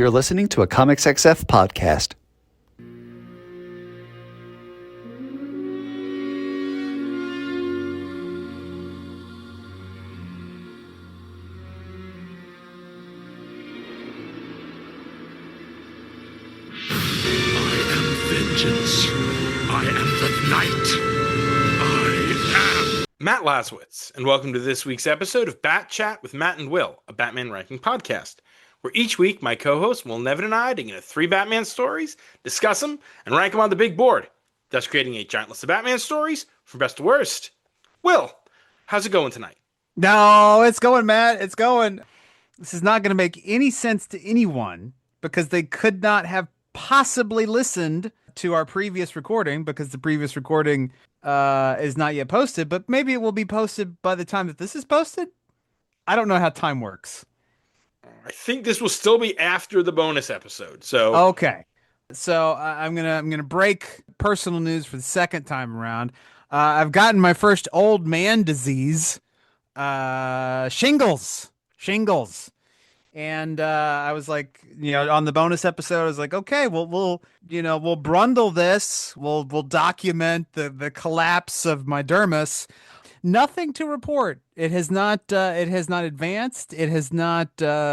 You're listening to a Comics XF podcast. I am the Night. I am Matt Laswitz, and welcome to this week's episode of Bat Chat with Matt and Will, a Batman ranking podcast, where each week my co-host Will Nevin and I dig into 3 Batman stories, discuss them, and rank them on the big board, thus creating a giant list of Batman stories from best to worst. Will, how's it going tonight? No, it's going, Matt. It's going. This is not going to make any sense to anyone because they could not have possibly listened to our previous recording because the previous recording is not yet posted, but maybe it will be posted by the time that this is posted. I don't know how time works. I think this will still be after the bonus episode. So okay, so I'm gonna break personal news for the second time around. I've gotten my first old man disease, shingles. And I was like, on the bonus episode, I was like, okay, we'll brundle this. We'll document the collapse of my dermis. Nothing to report. It has not advanced. It has not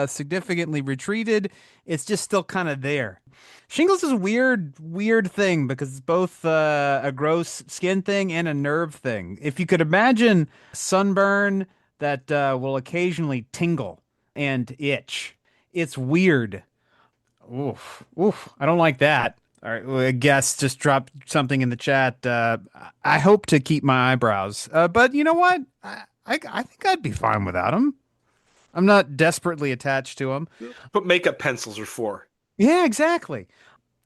significantly retreated. It's just still kind of there. Shingles is a weird thing because it's both a gross skin thing and a nerve thing. If you could imagine sunburn that will occasionally tingle and itch. It's weird. Oof. I don't like that. All right, well, I guess just drop something in the chat. I hope to keep my eyebrows. But you know what? I think I'd be fine without them. I'm not desperately attached to them. What makeup pencils are for. Yeah, exactly.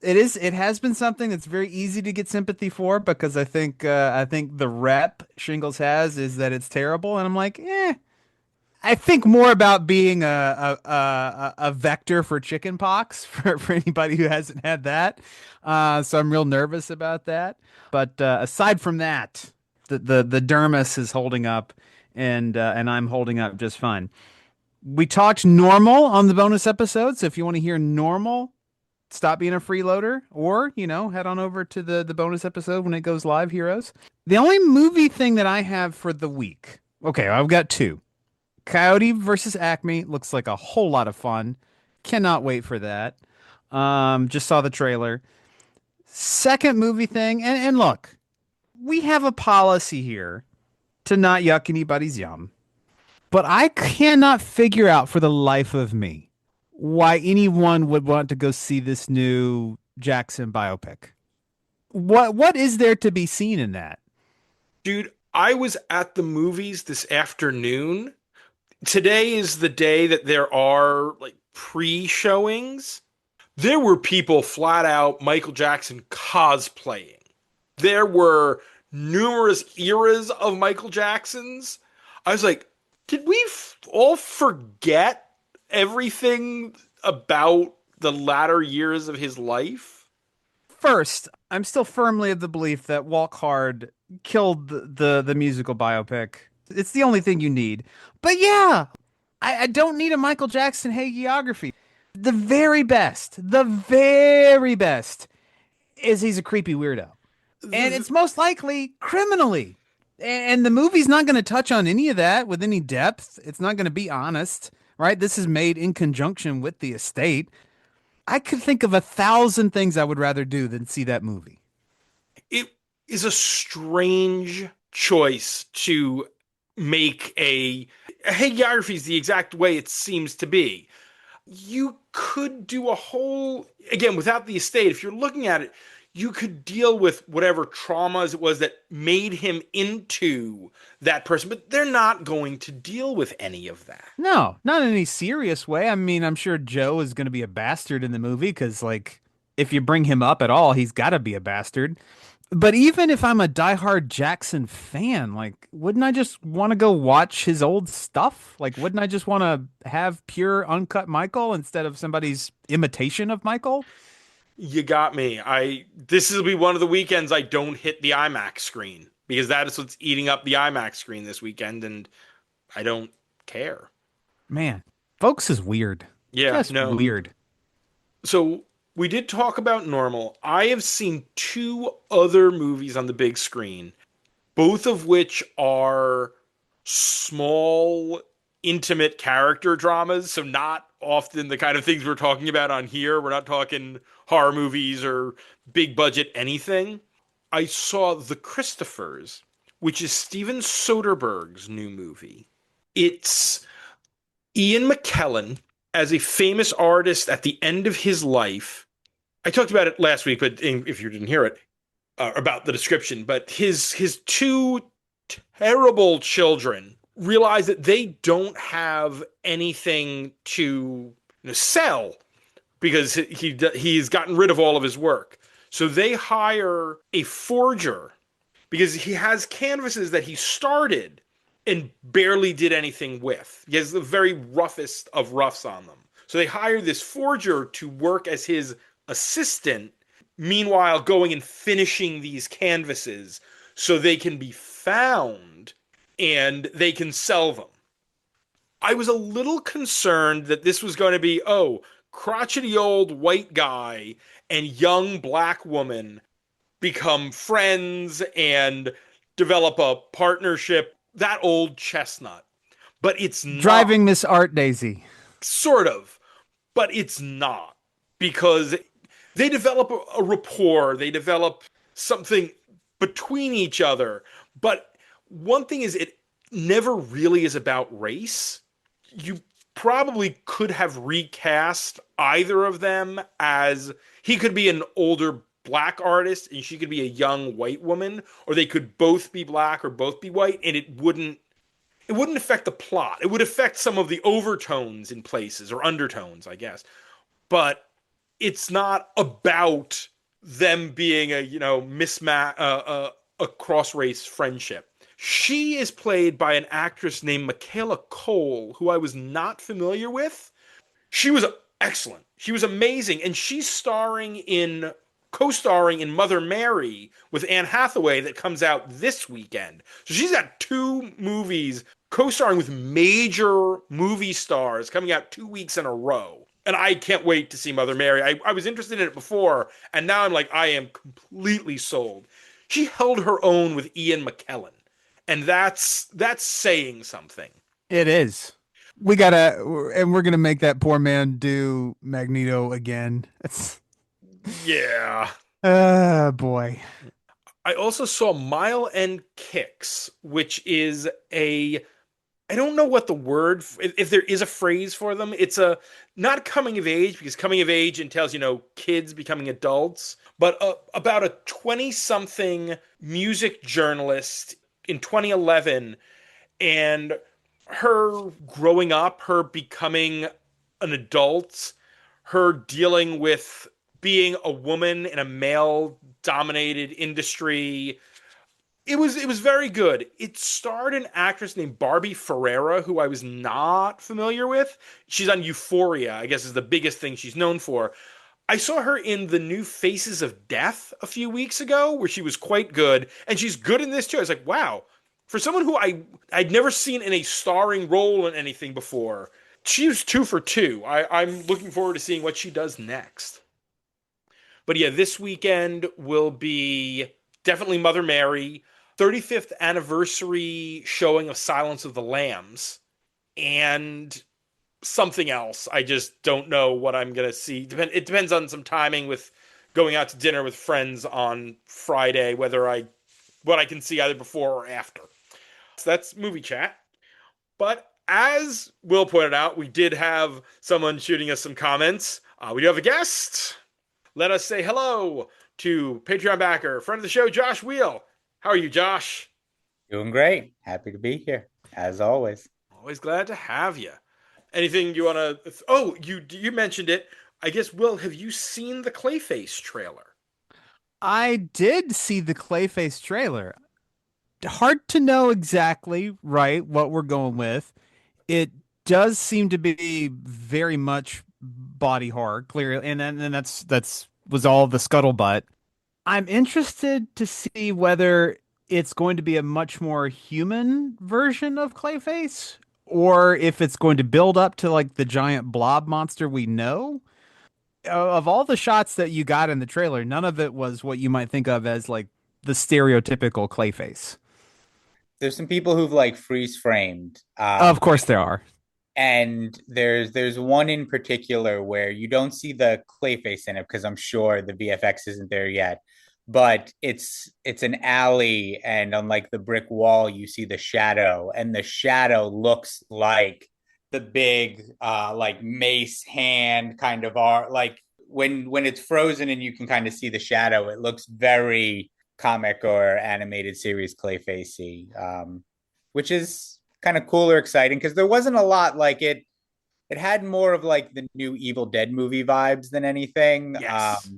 It has been something that's very easy to get sympathy for because I think the rep Shingles has is that it's terrible, and I'm like, I think more about being a vector for chicken pox for anybody who hasn't had that. So I'm real nervous about that. But aside from that, the dermis is holding up, and I'm holding up just fine. We talked normal on the bonus episode, so if you want to hear normal, stop being a freeloader, or head on over to the bonus episode when it goes live. Heroes. The only movie thing that I have for the week. Okay, I've got 2. Coyote versus Acme looks like a whole lot of fun. Cannot wait for that. Just saw the trailer. Second movie thing, and look, we have a policy here to not yuck anybody's yum, but I cannot figure out for the life of me why anyone would want to go see this new Jackson biopic. What is there to be seen in that? Dude, I was at the movies this afternoon. Today is the day that there are like pre-showings. There were people flat out Michael Jackson cosplaying. There were numerous eras of Michael Jacksons. I was like, did we all forget everything about the latter years of his life? First, I'm still firmly of the belief that Walk Hard killed the musical biopic. It's the only thing you need. But yeah, I don't need a Michael Jackson hagiography. The very best is he's a creepy weirdo. And it's most likely criminally. And the movie's not going to touch on any of that with any depth. It's not going to be honest, right? This is made in conjunction with the estate. I could think of 1,000 things I would rather do than see that movie. It is a strange choice to make a hagiography is the exact way it seems to be. You could do a whole, again, without the estate, if you're looking at it, you could deal with whatever traumas it was that made him into that person, but they're not going to deal with any of that. No, not in any serious way. I mean, I'm sure Joe is going to be a bastard in the movie because, like, if you bring him up at all, he's got to be a bastard. But even if I'm a diehard Jackson fan, like, wouldn't I just want to go watch his old stuff? Like, wouldn't I just want to have pure uncut Michael instead of somebody's imitation of Michael? You got me. This will be one of the weekends I don't hit the IMAX screen because that is what's eating up the IMAX screen this weekend, and I don't care. Man, folks is weird. Yeah, just weird. So we did talk about Normal. I have seen two other movies on the big screen, both of which are small, intimate character dramas. So not often the kind of things we're talking about on here. We're not talking horror movies or big budget anything. I saw The Christophers, which is Steven Soderbergh's new movie. It's Ian McKellen as a famous artist at the end of his life. I talked about it last week, but if you didn't hear it, about the description, but his two terrible children realize that they don't have anything to sell because he's gotten rid of all of his work. So they hire a forger because he has canvases that he started and barely did anything with. He has the very roughest of roughs on them. So they hire this forger to work as his assistant, meanwhile going and finishing these canvases so they can be found and they can sell them. I was a little concerned that this was going to be, oh, crotchety old white guy and young black woman become friends and develop a partnership, that old chestnut. But it's not. Driving Miss Art Daisy. Sort of. But it's not. Because they develop a rapport, they develop something between each other. But one thing is, it never really is about race. You probably could have recast either of them as he could be an older black artist and she could be a young white woman, or they could both be black or both be white, and it wouldn't affect the plot. It would affect some of the overtones in places, or undertones, I guess. But it's not about them being a a cross race friendship. She is played by an actress named Michaela Cole, who I was not familiar with. She was excellent. She was amazing, and she's co-starring in Mother Mary with Anne Hathaway that comes out this weekend. So she's got two movies co-starring with major movie stars coming out 2 weeks in a row. And I can't wait to see Mother Mary. I was interested in it before, and now I'm like, I am completely sold. She held her own with Ian McKellen, and that's saying something. It is. And we're gonna make that poor man do Magneto again. It's Yeah. boy. I also saw Mile End Kicks, which is I don't know what the word, if there is a phrase for them. It's a not coming of age, because coming of age entails, kids becoming adults, but about a 20-something music journalist in 2011, and her growing up, her becoming an adult, her dealing with being a woman in a male dominated industry. It was very good. It starred an actress named Barbie Ferreira, who I was not familiar with. She's on Euphoria, I guess, is the biggest thing she's known for. I saw her in the new Faces of Death a few weeks ago, where she was quite good, and she's good in this too. I was like, wow, for someone who I'd never seen in a starring role in anything before, she was 2 for 2. I'm looking forward to seeing what she does next. But yeah, this weekend will be definitely Mother Mary, 35th anniversary showing of Silence of the Lambs, and something else. I just don't know what I'm going to see. It depends on some timing with going out to dinner with friends on Friday, what I can see either before or after. So that's movie chat. But as Will pointed out, we did have someone shooting us some comments. We do have a guest. Let us say hello to Patreon backer, friend of the show, Josh Weil. How are you, Josh? Doing great. Happy to be here, as always. Always glad to have you. Anything you want to... Oh, you mentioned it. I guess, Will, have you seen the Clayface trailer? I did see the Clayface trailer. Hard to know exactly, right, what we're going with. It does seem to be very much body horror, clearly, and that's was all the scuttlebutt. I'm interested to see whether it's going to be a much more human version of Clayface, or if it's going to build up to like the giant blob monster we know. of all the shots that you got in the trailer, none of it was what you might think of as like the stereotypical Clayface. There's some people who've like freeze framed. Of course there are. And there's one in particular where you don't see the Clayface in it because I'm sure the VFX isn't there yet. But it's an alley, and on like the brick wall, you see the shadow, and the shadow looks like the big like mace hand kind of art. Like when it's frozen and you can kind of see the shadow, it looks very comic or animated series Clayfacey, which is kind of cool or exciting because there wasn't a lot like it. It had more of like the new Evil Dead movie vibes than anything. Yes.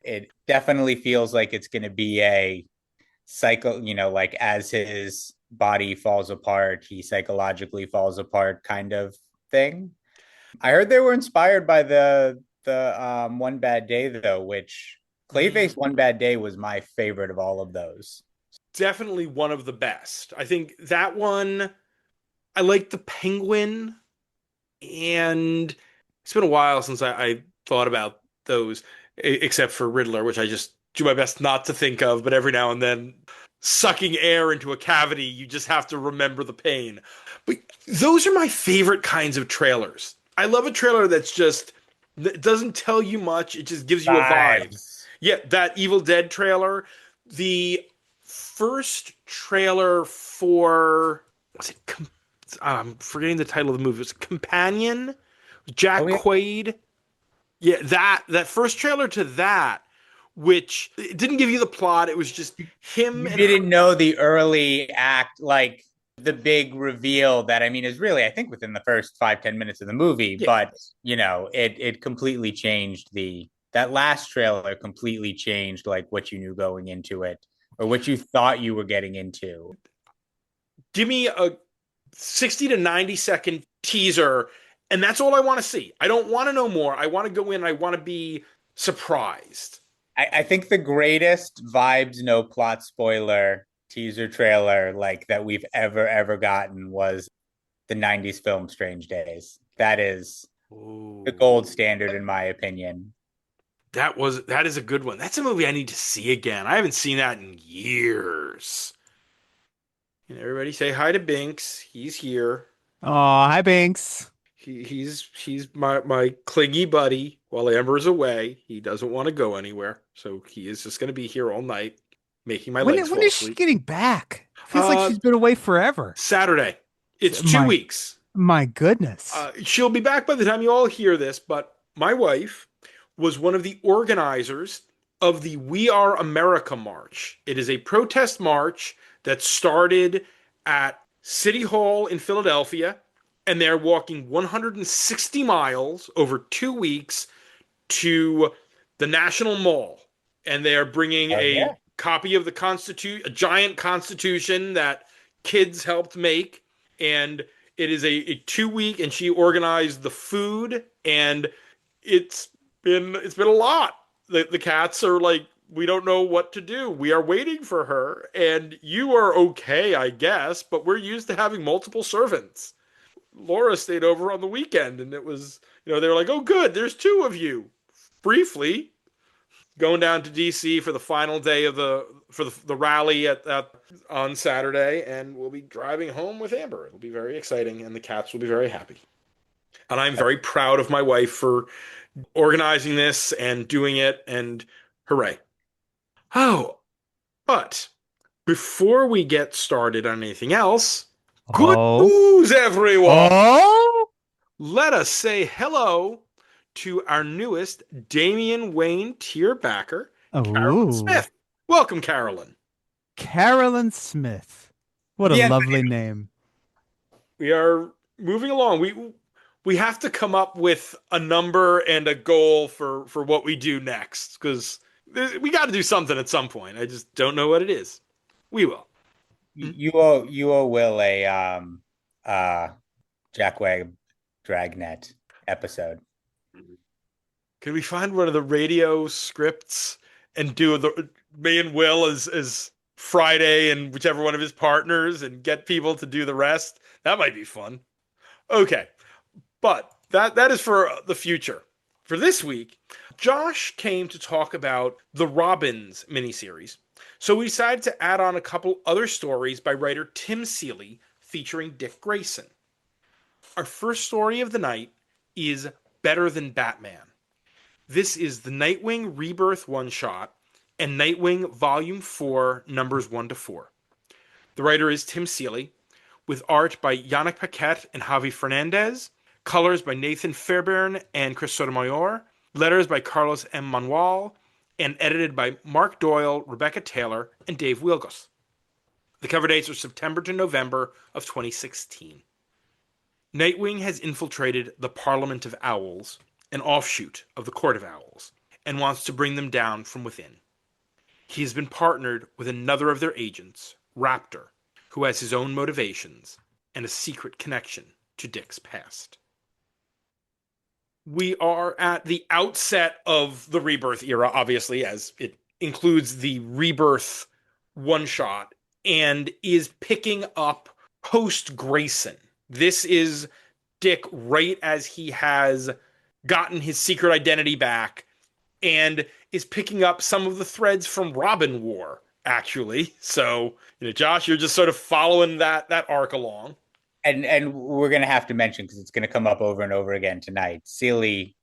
It definitely feels like it's going to be a cycle, like as his body falls apart, he psychologically falls apart kind of thing. I heard they were inspired by the One Bad Day though, which Clayface One Bad Day was my favorite of all of those. Definitely one of the best. I think that one, I like the Penguin, and it's been a while since I thought about those, except for Riddler, which I just do my best not to think of, but every now and then sucking air into a cavity, you just have to remember the pain. But those are my favorite kinds of trailers. I love a trailer that doesn't tell you much, it just gives you a vibe. Yeah, that Evil Dead trailer, the first trailer for, was it I'm forgetting the title of the movie. It was Companion, Jack Quaid. Yeah, that first trailer to that, which it didn't give you the plot. It was just him. You didn't know the early act, like the big reveal that, I mean, is really, I think, within the first 5-10 minutes of the movie. Yeah. But, it completely changed that last trailer completely changed like what you knew going into it or what you thought you were getting into. Give me a 60 to 90-second teaser, and that's all I want to see. I don't want to know more. I want to go in, I want to be surprised. I think the greatest vibes, no plot spoiler teaser trailer like that we've ever gotten was the 90s film Strange Days. That is the gold standard in my opinion. That is a good one. That's a movie I need to see again. I haven't seen that in years. And everybody say hi to Binks. He's here. Oh, hi Binks. He's my clingy buddy while Amber's away. He doesn't want to go anywhere, so he is just going to be here all night, making my legs fall asleep. When is she getting back? Feels like she's been away forever. Saturday. It's 2 weeks. My goodness. She'll be back by the time you all hear this, but my wife was one of the organizers of the We Are America March. It is a protest march that started at City Hall in Philadelphia, and they're walking 160 miles over 2 weeks to the National Mall. And they are bringing a copy of the Constitution, a giant Constitution that kids helped make. And it is a 2 week, and she organized the food, and it's been a lot. The cats are like, we don't know what to do. We are waiting for her, and you are okay, I guess, but we're used to having multiple servants. Laura stayed over on the weekend, and it was, they were like, oh, good, there's 2 of you. Briefly, going down to DC for the final day of the rally on Saturday, and we'll be driving home with Amber. It'll be very exciting, and the cats will be very happy. And I'm very proud of my wife for organizing this and doing it, and hooray. Oh, but before we get started on anything else, good news, everyone! Oh? Let us say hello to our newest Damian Wayne tier backer, Carolyn Smith. Welcome, Carolyn. Carolyn Smith. What a lovely name. We are moving along. We have to come up with a number and a goal for what we do next, because we got to do something at some point. I just don't know what it is. We will. You owe Will a Jackwag Dragnet episode. Can we find one of the radio scripts and do me and Will as Friday and whichever one of his partners and get people to do the rest? That might be fun. Okay. But that is for the future. For this week, Josh came to talk about the Robins miniseries. So we decided to add on a couple other stories by writer Tim Seeley featuring Dick Grayson. Our first story of the night is Better Than Batman. This is the Nightwing Rebirth one-shot and Nightwing Volume 4, numbers 1 to 4. The writer is Tim Seeley, with art by Yannick Paquette and Javi Fernandez, colors by Nathan Fairbairn and Chris Sotomayor, letters by Carlos M. Manuel, and edited by Mark Doyle, Rebecca Taylor, and Dave Wilgos. The cover dates are September to November of 2016. Nightwing has infiltrated the Parliament of Owls, an offshoot of the Court of Owls, and wants to bring them down from within. He has been partnered with another of their agents, Raptor, who has his own motivations and a secret connection to Dick's past. We are at the outset of the Rebirth era, obviously, as it includes the Rebirth one-shot, and is picking up post-Grayson. This is Dick right as he has gotten his secret identity back and is picking up some of the threads from Robin War, actually. So, Josh, you're just sort of following that arc along. And we're going to have to mention, because it's going to come up over and over again tonight, Seeley,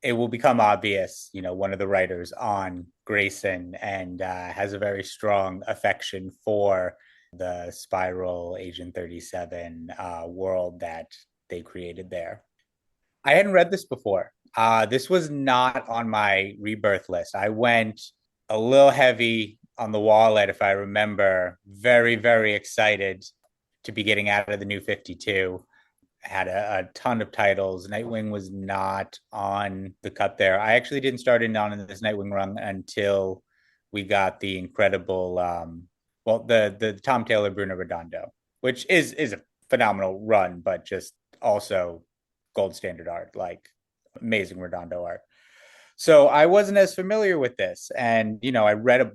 it will become obvious, one of the writers on Grayson, and has a very strong affection for the Spiral Agent 37 world that they created there. I hadn't read this before. This was not on my Rebirth list. I went a little heavy on the wallet, if I remember, very, very excited to be getting out of the New 52. Had a ton of titles. Nightwing was not on the cut there. I actually didn't start in on this Nightwing run until we got the incredible, the Tom Taylor Bruno Redondo, which is a phenomenal run, but just also gold standard art, like amazing Redondo art. So I wasn't as familiar with this. And, I read a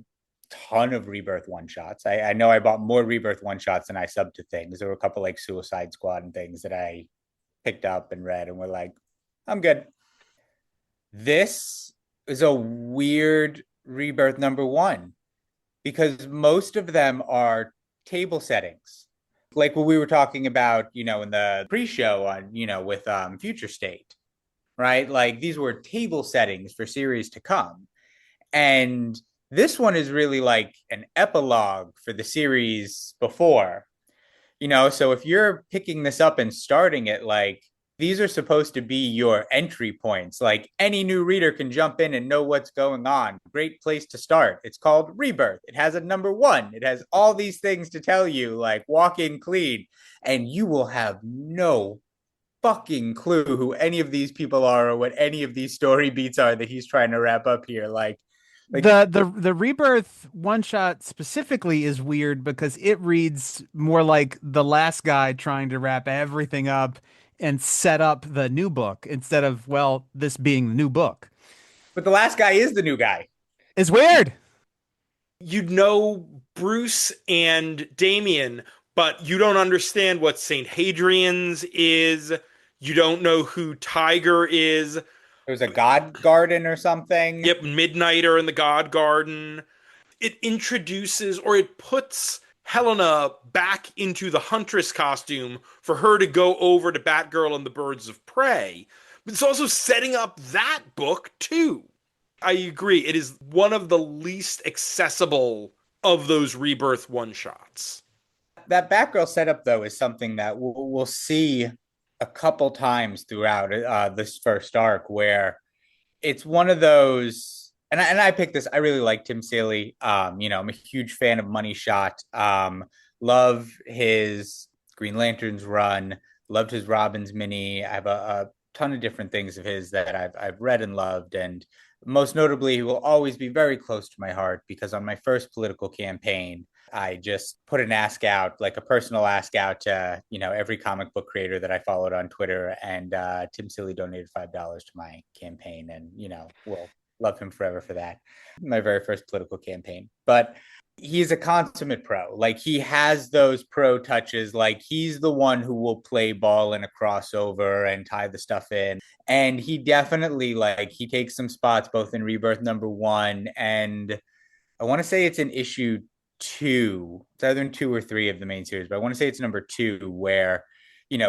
ton of Rebirth one-shots. I know I bought more Rebirth one-shots than I subbed to things. There were a couple like Suicide Squad and things that I picked up and read and were like, I'm good. This is a weird Rebirth number one, because most of them are table settings. Like what we were talking about, in the pre-show on, with Future State, right? Like these were table settings for series to come. And this one is really like an epilogue for the series before, so if you're picking this up and starting it, like these are supposed to be your entry points. Like any new reader can jump in and know what's going on. Great place to start. It's called Rebirth. It has a number one. It has all these things to tell you, like walk in clean, and you will have no fucking clue who any of these people are or what any of these story beats are that he's trying to wrap up here. Like the Rebirth one shot specifically is weird because it reads more like the last guy trying to wrap everything up and set up the new book instead of, this being the new book. But the last guy is the new guy. It's weird. You'd know Bruce and Damien, but you don't understand what St. Hadrian's is. You don't know who Tiger is. There's a God Garden or something. Yep, Midnighter in the God Garden. It introduces, or it puts Helena back into the Huntress costume for her to go over to Batgirl and the Birds of Prey. But it's also setting up that book, too. I agree. It is one of the least accessible of those Rebirth one-shots. That Batgirl setup, though, is something that we'll see a couple times throughout this first arc, where it's one of those, and I picked this. I really like Tim Seeley. I'm a huge fan of Money Shot. Love his Green Lanterns run. Loved his Robins mini. I have a ton of different things of his that I've read and loved, and most notably, he will always be very close to my heart because on my first political campaign, I just put an ask out, like a personal ask out to, every comic book creator that I followed on Twitter. And Tim Seeley donated $5 to my campaign and, will Love him forever for that. My very first political campaign. But he's a consummate pro. Like he has those pro touches. Like he's the one who will play ball in a crossover and tie the stuff in. And he definitely like he takes some spots both in Rebirth #1 and I want to say it's in issue 2. It's either in 2 or 3 of the main series, but I want to say it's #2 where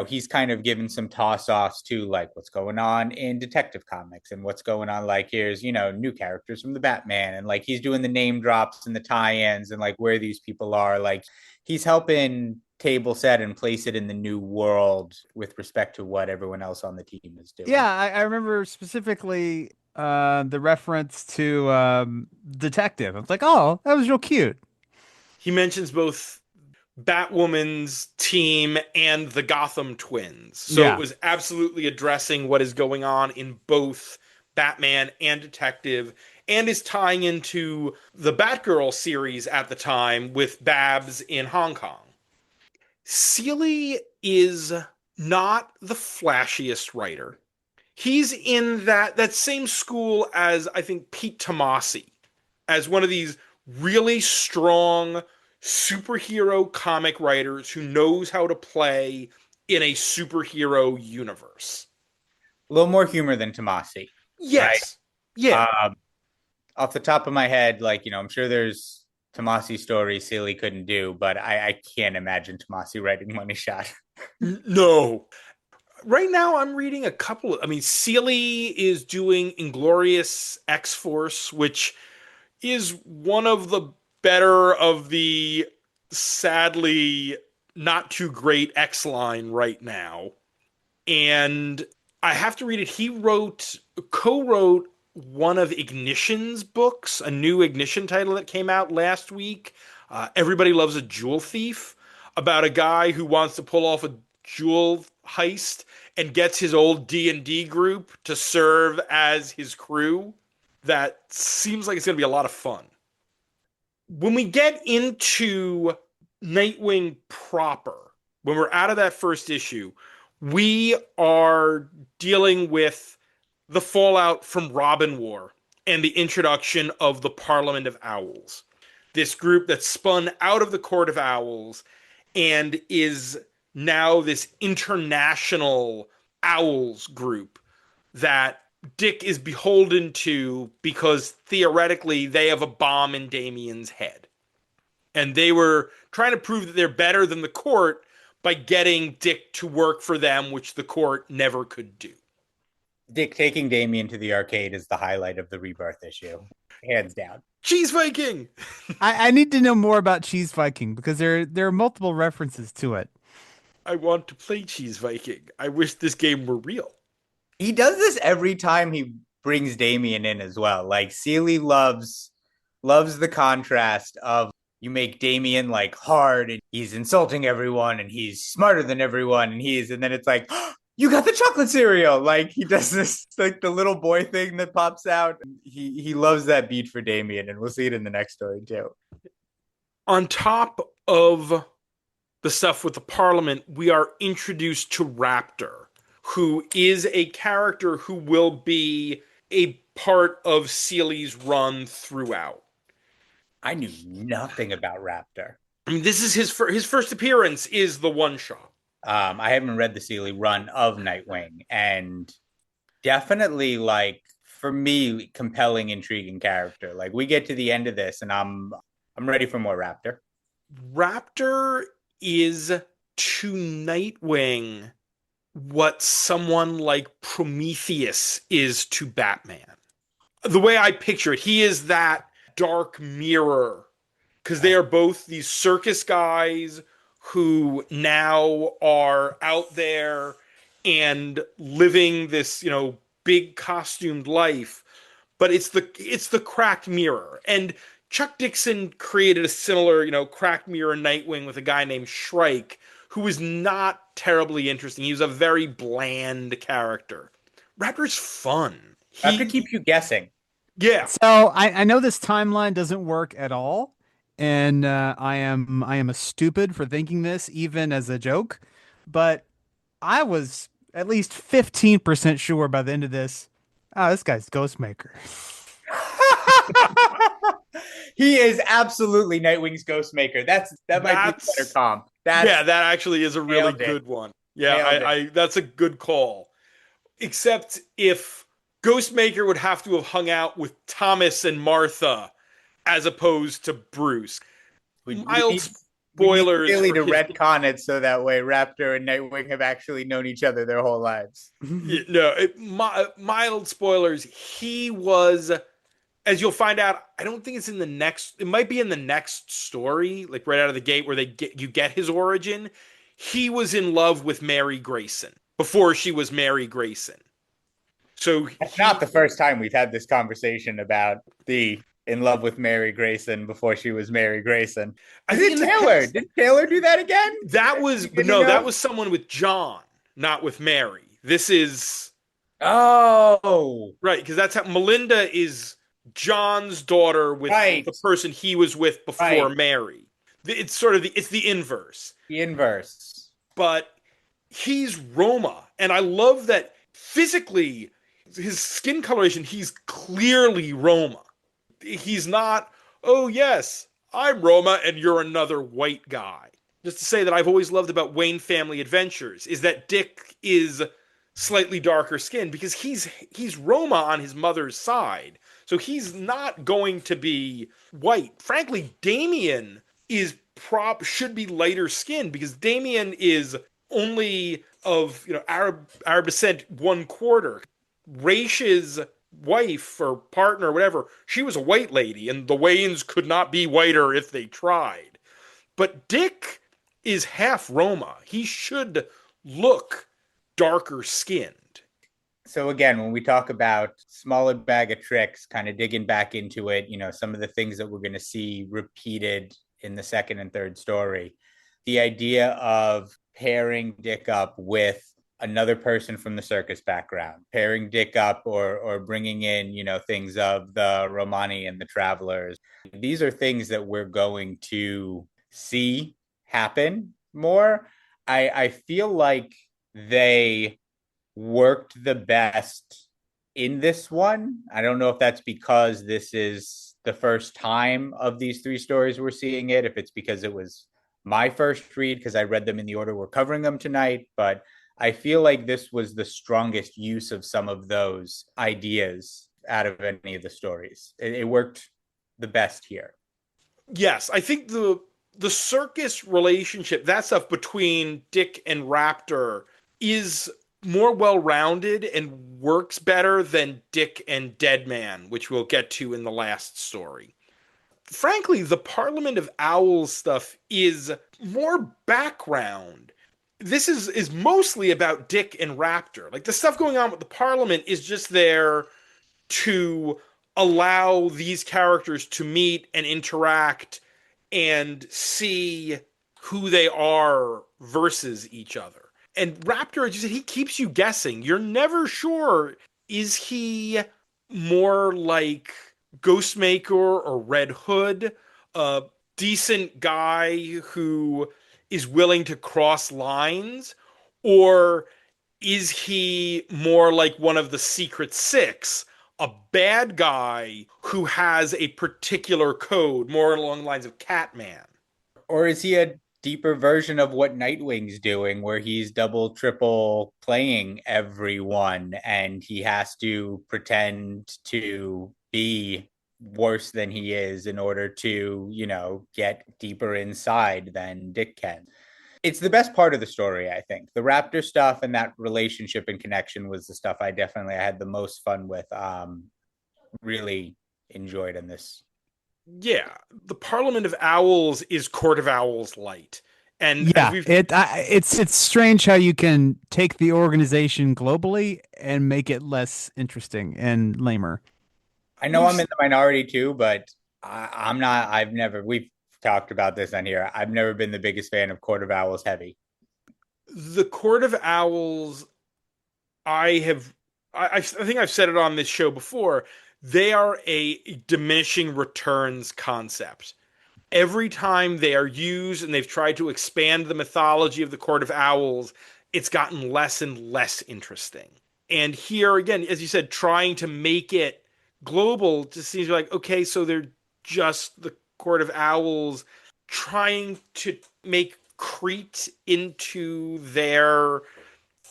he's kind of given some toss offs to like what's going on in Detective Comics and what's going on. Like, here's, new characters from the Batman. And like, he's doing the name drops and the tie ins and like where these people are. Like, he's helping table set and place it in the new world with respect to what everyone else on the team is doing. Yeah, I remember specifically the reference to Detective. I was like, oh, that was real cute. He mentions both Batwoman's team and the Gotham twins. So Yeah. it was absolutely addressing what is going on in both Batman and Detective, and is tying into the Batgirl series at the time with Babs in Hong Kong. Seeley is not the flashiest writer. He's in that same school as I think Pete Tomasi, as one of these really strong superhero comic writers who knows how to play in a superhero universe. A little more humor than Tomasi. Yes. Right? Yeah. Off the top of my head, like, I'm sure there's Tomasi stories Seeley couldn't do, but I can't imagine Tomasi writing Money Shot. No. Right now, I'm reading a couple. Seeley is doing Inglorious X-Force, which is one of the better of the sadly not too great X line right now. And I have to read it. He co-wrote one of Ignition's books, a new Ignition title that came out last week. Everybody Loves a Jewel Thief, about a guy who wants to pull off a jewel heist and gets his old D&D group to serve as his crew. That seems like it's going to be a lot of fun. When we get into Nightwing proper, when we're out of that first issue, we are dealing with the fallout from Robin War and the introduction of the Parliament of Owls. This group that spun out of the Court of Owls and is now this international Owls group that Dick is beholden to because theoretically they have a bomb in Damien's head. And they were trying to prove that they're better than the court by getting Dick to work for them, which the court never could do. Dick taking Damien to the arcade is the highlight of the Rebirth issue. Hands down. Cheese Viking! I need to know more about Cheese Viking because there are multiple references to it. I want to play Cheese Viking. I wish this game were real. He does this every time he brings Damien in as well. Like Seeley loves the contrast of you make Damien like hard and he's insulting everyone and he's smarter than everyone and then it's like, oh, you got the chocolate cereal. Like he does this like the little boy thing that pops out. He loves that beat for Damien, and we'll see it in the next story too. On top of the stuff with the Parliament, we are introduced to Raptor, who is a character who will be a part of Seeley's run throughout. I knew nothing about Raptor. This is his first appearance is the one shot. I haven't read the Seeley run of Nightwing, and definitely, like, for me, compelling, intriguing character. Like, we get to the end of this, and I'm ready for more Raptor. Raptor is to Nightwing what someone like Prometheus is to Batman. The way I picture it, he is that dark mirror, because they are both these circus guys who now are out there and living this, big costumed life. But it's the cracked mirror. And Chuck Dixon created a similar, cracked mirror Nightwing with a guy named Shrike, who was not terribly interesting. He was a very bland character. Raptor's fun. Raptor keeps you guessing. Yeah. So I know this timeline doesn't work at all, and I am a stupid for thinking this even as a joke, but I was at least 15% sure by the end of this. Oh, this guy's Ghostmaker. He is absolutely Nightwing's Ghostmaker. That might be a better comp. Yeah, that actually is a really Nailed it. good one. Yeah, Nailed it. I that's a good call. Except if Ghostmaker would have to have hung out with Thomas and Martha as opposed to Bruce. Mild We need spoilers Seeley for to his retcon it so that way Raptor and Nightwing have actually known each other their whole lives. mild spoilers. He was, as you'll find out, I don't think it's in the next. It might be in the next story, like right out of the gate, where you get his origin. He was in love with Mary Grayson before she was Mary Grayson. So It's not the first time we've had this conversation about the in love with Mary Grayson before she was Mary Grayson. I think Taylor. Did Taylor do that again? That was that was someone with John, not with Mary. This is right, because that's how Melinda is John's daughter with the person he was with before Mary. It's sort of it's the inverse. The inverse. But he's Roma, and I love that physically, his skin coloration, he's clearly Roma. He's not, oh yes, I'm Roma and you're another white guy. Just to say that I've always loved about Wayne Family Adventures is that Dick is slightly darker skinned because he's Roma on his mother's side. So he's not going to be white. Frankly, Damien should be lighter skinned because Damien is only of Arab descent 1/4. Raish's wife or partner or whatever, she was a white lady, and the Waynes could not be whiter if they tried. But Dick is half Roma. He should look darker skinned. So again, when we talk about smaller bag of tricks, kind of digging back into it, some of the things that we're going to see repeated in the second and third story, the idea of pairing Dick up with another person from the circus background, pairing Dick up or bringing in, things of the Romani and the Travelers. These are things that we're going to see happen more. I feel like they worked the best in this one. I don't know if that's because this is the first time of these three stories we're seeing it, if it's because it was my first read, because I read them in the order we're covering them tonight, but I feel like this was the strongest use of some of those ideas out of any of the stories. It worked the best here. Yes, I think the circus relationship, that stuff between Dick and Raptor, is more well-rounded and works better than Dick and Deadman, which we'll get to in the last story. Frankly, the Parliament of Owls stuff is more background. This is mostly about Dick and Raptor. Like, the stuff going on with the Parliament is just there to allow these characters to meet and interact and see who they are versus each other. And Raptor, as you said, he keeps you guessing. You're never sure, is he more like Ghostmaker or Red Hood, a decent guy who is willing to cross lines, or is he more like one of the Secret Six, a bad guy who has a particular code, more along the lines of Catman? Or is he a deeper version of what Nightwing's doing, where he's double, triple playing everyone and he has to pretend to be worse than he is in order to, get deeper inside than Dick can? It's the best part of the story, I think. The Raptor stuff and that relationship and connection was the stuff I had the most fun with. Really enjoyed in this. Yeah, the Parliament of Owls is Court of Owls light. And yeah, it's strange how you can take the organization globally and make it less interesting and lamer. I know I'm in the minority too, but I'm not. We've talked about this on here. I've never been the biggest fan of Court of Owls heavy. The Court of Owls, I think I've said it on this show before. They are a diminishing returns concept. Every time they are used and they've tried to expand the mythology of the Court of Owls, it's gotten less and less interesting. And here, again, as you said, trying to make it Global just seems like, okay, so they're just the Court of Owls trying to make Crete into their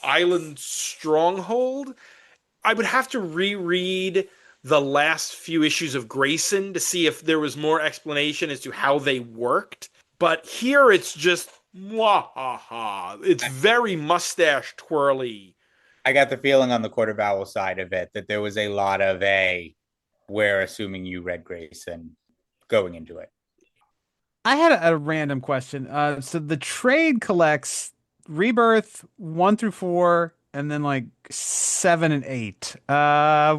island stronghold. I would have to reread the last few issues of Grayson to see if there was more explanation as to how they worked. But here it's just mwahaha. It's very mustache twirly. I got the feeling on the Court of Owl side of it that there was a lot of we're assuming you read Grayson going into it. I had a random question. So the trade collects Rebirth 1 through 4, and then like 7 and 8.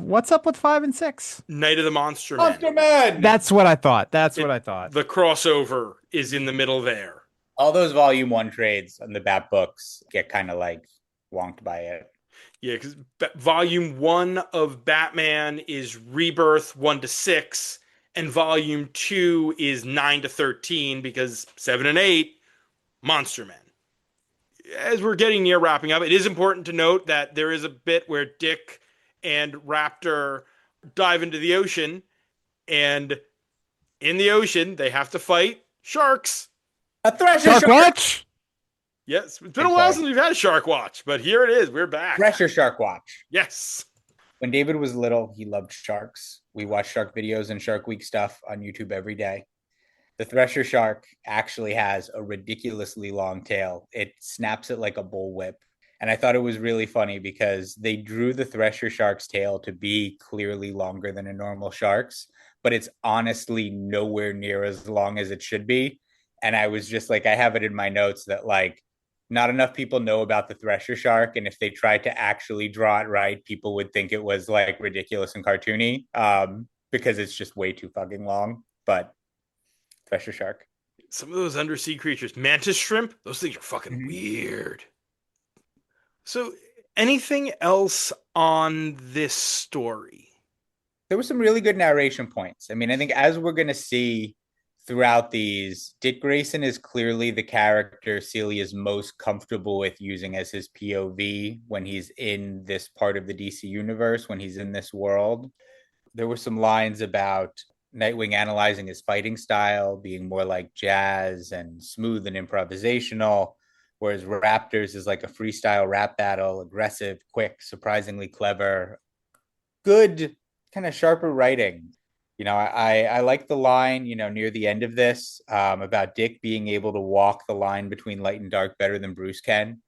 What's up with 5 and 6? Night of the Monster Monster Men. Man! That's what I thought. That's what I thought. The crossover is in the middle there. All those Volume 1 trades on the Bat books get kind of like wonked by it. Yeah, because Volume 1 of Batman is Rebirth 1 to 6, and Volume 2 is 9 to 13, because 7 and 8, Monster Men. As we're getting near wrapping up, it is important to note that there is a bit where Dick and Raptor dive into the ocean, and in the ocean, they have to fight sharks. A Thresher Shark Watch? Yes, it's been a while since we've had a Shark Watch, but here it is. We're back. Thresher Shark Watch. Yes. When David was little, he loved sharks. We watched shark videos and Shark Week stuff on YouTube every day. The Thresher Shark actually has a ridiculously long tail. It snaps it like a bullwhip. And I thought it was really funny because they drew the Thresher Shark's tail to be clearly longer than a normal shark's, but it's honestly nowhere near as long as it should be. And I was just like, I have it in my notes that like, not enough people know about the Thresher Shark, and if they tried to actually draw it right, people would think it was like ridiculous and cartoony, because it's just way too fucking long. But Thresher Shark. Some of those undersea creatures, mantis shrimp, those things are fucking weird. So, anything else on this story? There were some really good narration points. I mean, I think as we're going to see throughout these, Dick Grayson is clearly the character Seeley is most comfortable with using as his POV when he's in this part of the DC universe, when he's in this world. There were some lines about Nightwing analyzing his fighting style, being more like jazz and smooth and improvisational, whereas Raptors is like a freestyle rap battle, aggressive, quick, surprisingly clever, good, kind of sharper writing. You know, I like the line, you know, near the end of this about Dick being able to walk the line between light and dark better than Bruce can,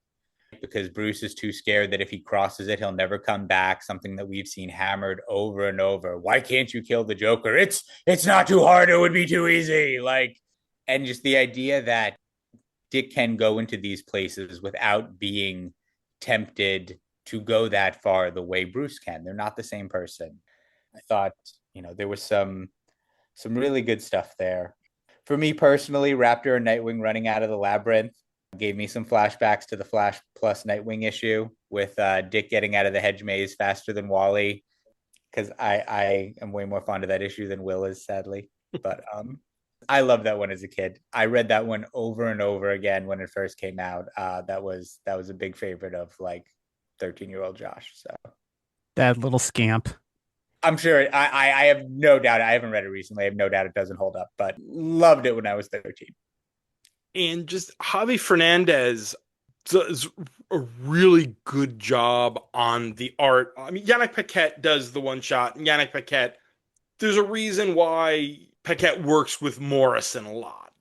because Bruce is too scared that if he crosses it, he'll never come back. Something that we've seen hammered over and over. Why can't you kill the Joker? It's not too hard. It would be too easy. Like, and just the idea that Dick can go into these places without being tempted to go that far the way Bruce can. They're not the same person. I thought, you know, there was some really good stuff there. For me personally, Raptor and Nightwing running out of the labyrinth gave me some flashbacks to the Flash plus Nightwing issue with Dick getting out of the hedge maze faster than Wally, because I am way more fond of that issue than Will is, sadly. But I loved that one as a kid. I read that one over and over again when it first came out. That was a big favorite of like 13-year-old Josh. So That little scamp. I'm sure I have no doubt. I haven't read it recently. I have no doubt it doesn't hold up, but loved it when I was 13. And just Javi Fernandez does a really good job on the art. I mean, Yannick Paquette does the one shot. And Yannick Paquette, there's a reason why Paquette works with Morrison a lot.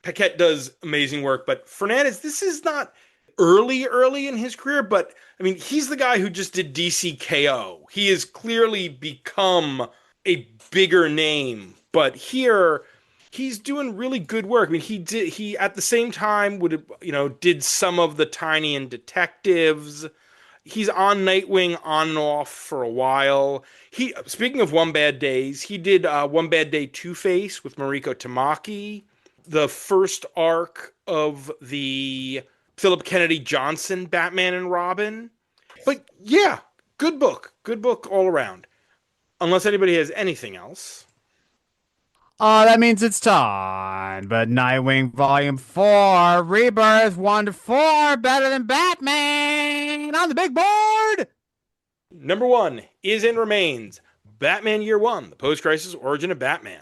Paquette does amazing work, but Fernandez, this is not early in his career, but I mean, he's the guy who just did DCKO. He has clearly become a bigger name, but here he's doing really good work. I mean, he at the same time did some of the Tiny and Detectives. He's on Nightwing on and off for a while. Speaking of One Bad Days, he did One Bad Day Two-Face with Mariko Tamaki, the first arc of the Philip Kennedy Johnson Batman and Robin. But yeah, good book all around. Unless anybody has anything else. Oh, that means it's time. But Nightwing Volume 4, Rebirth 1 to 4, better than Batman on the big board. Number 1 is and remains Batman Year One, the post-crisis origin of Batman.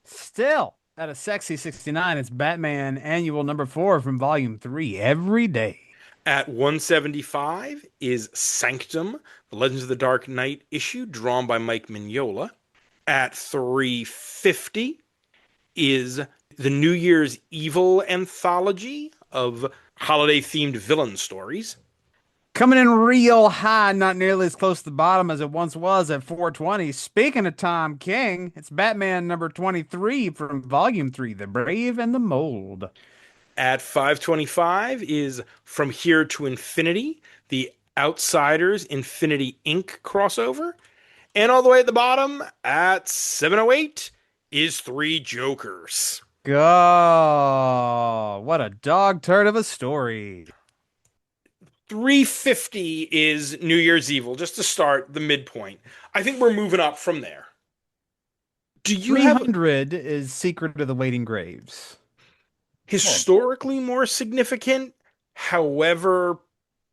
Still at a sexy 69, it's Batman Annual number 4 from Volume 3 every day. At 175 is Sanctum, the Legends of the Dark Knight issue, drawn by Mike Mignola. At 350 is the New Year's Evil anthology of holiday-themed villain stories. Coming in real high, not nearly as close to the bottom as it once was at 420. Speaking of Tom King, it's Batman number 23 from Volume 3, The Brave and the Mold. At 525 is From Here to Infinity, the Outsiders Infinity Inc. crossover. And all the way at the bottom, at 708, is Three Jokers. God, what a dog turd of a story. 350 is New Year's Evil, just to start the midpoint. I think we're moving up from there. Do you have 300 is Secret of the Waiting Graves. historically more significant? However,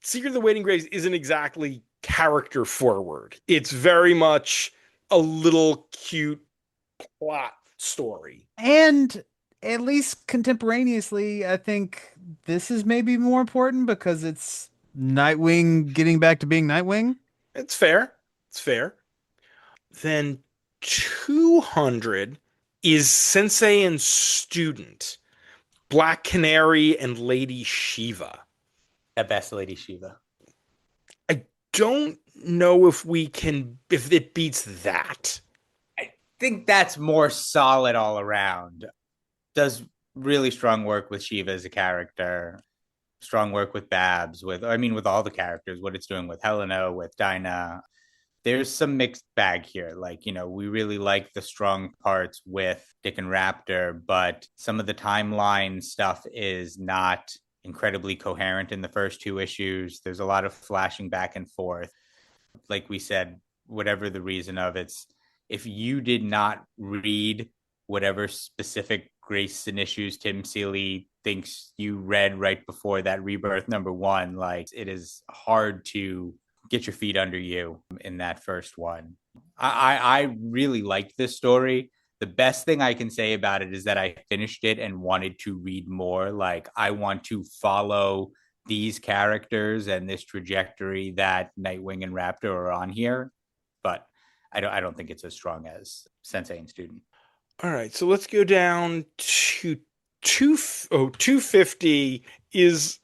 Secret of the Waiting Graves isn't exactly character forward. It's very much a little cute plot story. And at least contemporaneously, I think this is maybe more important because it's Nightwing getting back to being Nightwing. It's fair. It's fair. Then 200 is Sensei and Student, Black Canary and Lady Shiva. The best Lady Shiva. I don't know if it beats that. I think that's more solid all around. Does really strong work with Shiva as a character. Strong work with Babs, with all the characters, what it's doing with Helena, with Dinah. There's some mixed bag here. We really like the strong parts with Dick and Raptor, but some of the timeline stuff is not incredibly coherent in the first 2 issues. There's a lot of flashing back and forth. Like we said, whatever the reason of it's, if you did not read whatever specific Grayson issues Tim Seeley thinks you read right before that Rebirth number 1, it is hard to get your feet under you in that first one. I really liked this story. The best thing I can say about it is that I finished it and wanted to read more. I want to follow these characters and this trajectory that Nightwing and Raptor are on here, but I don't think it's as strong as Sensei and Student. All right, so let's go down to 250 is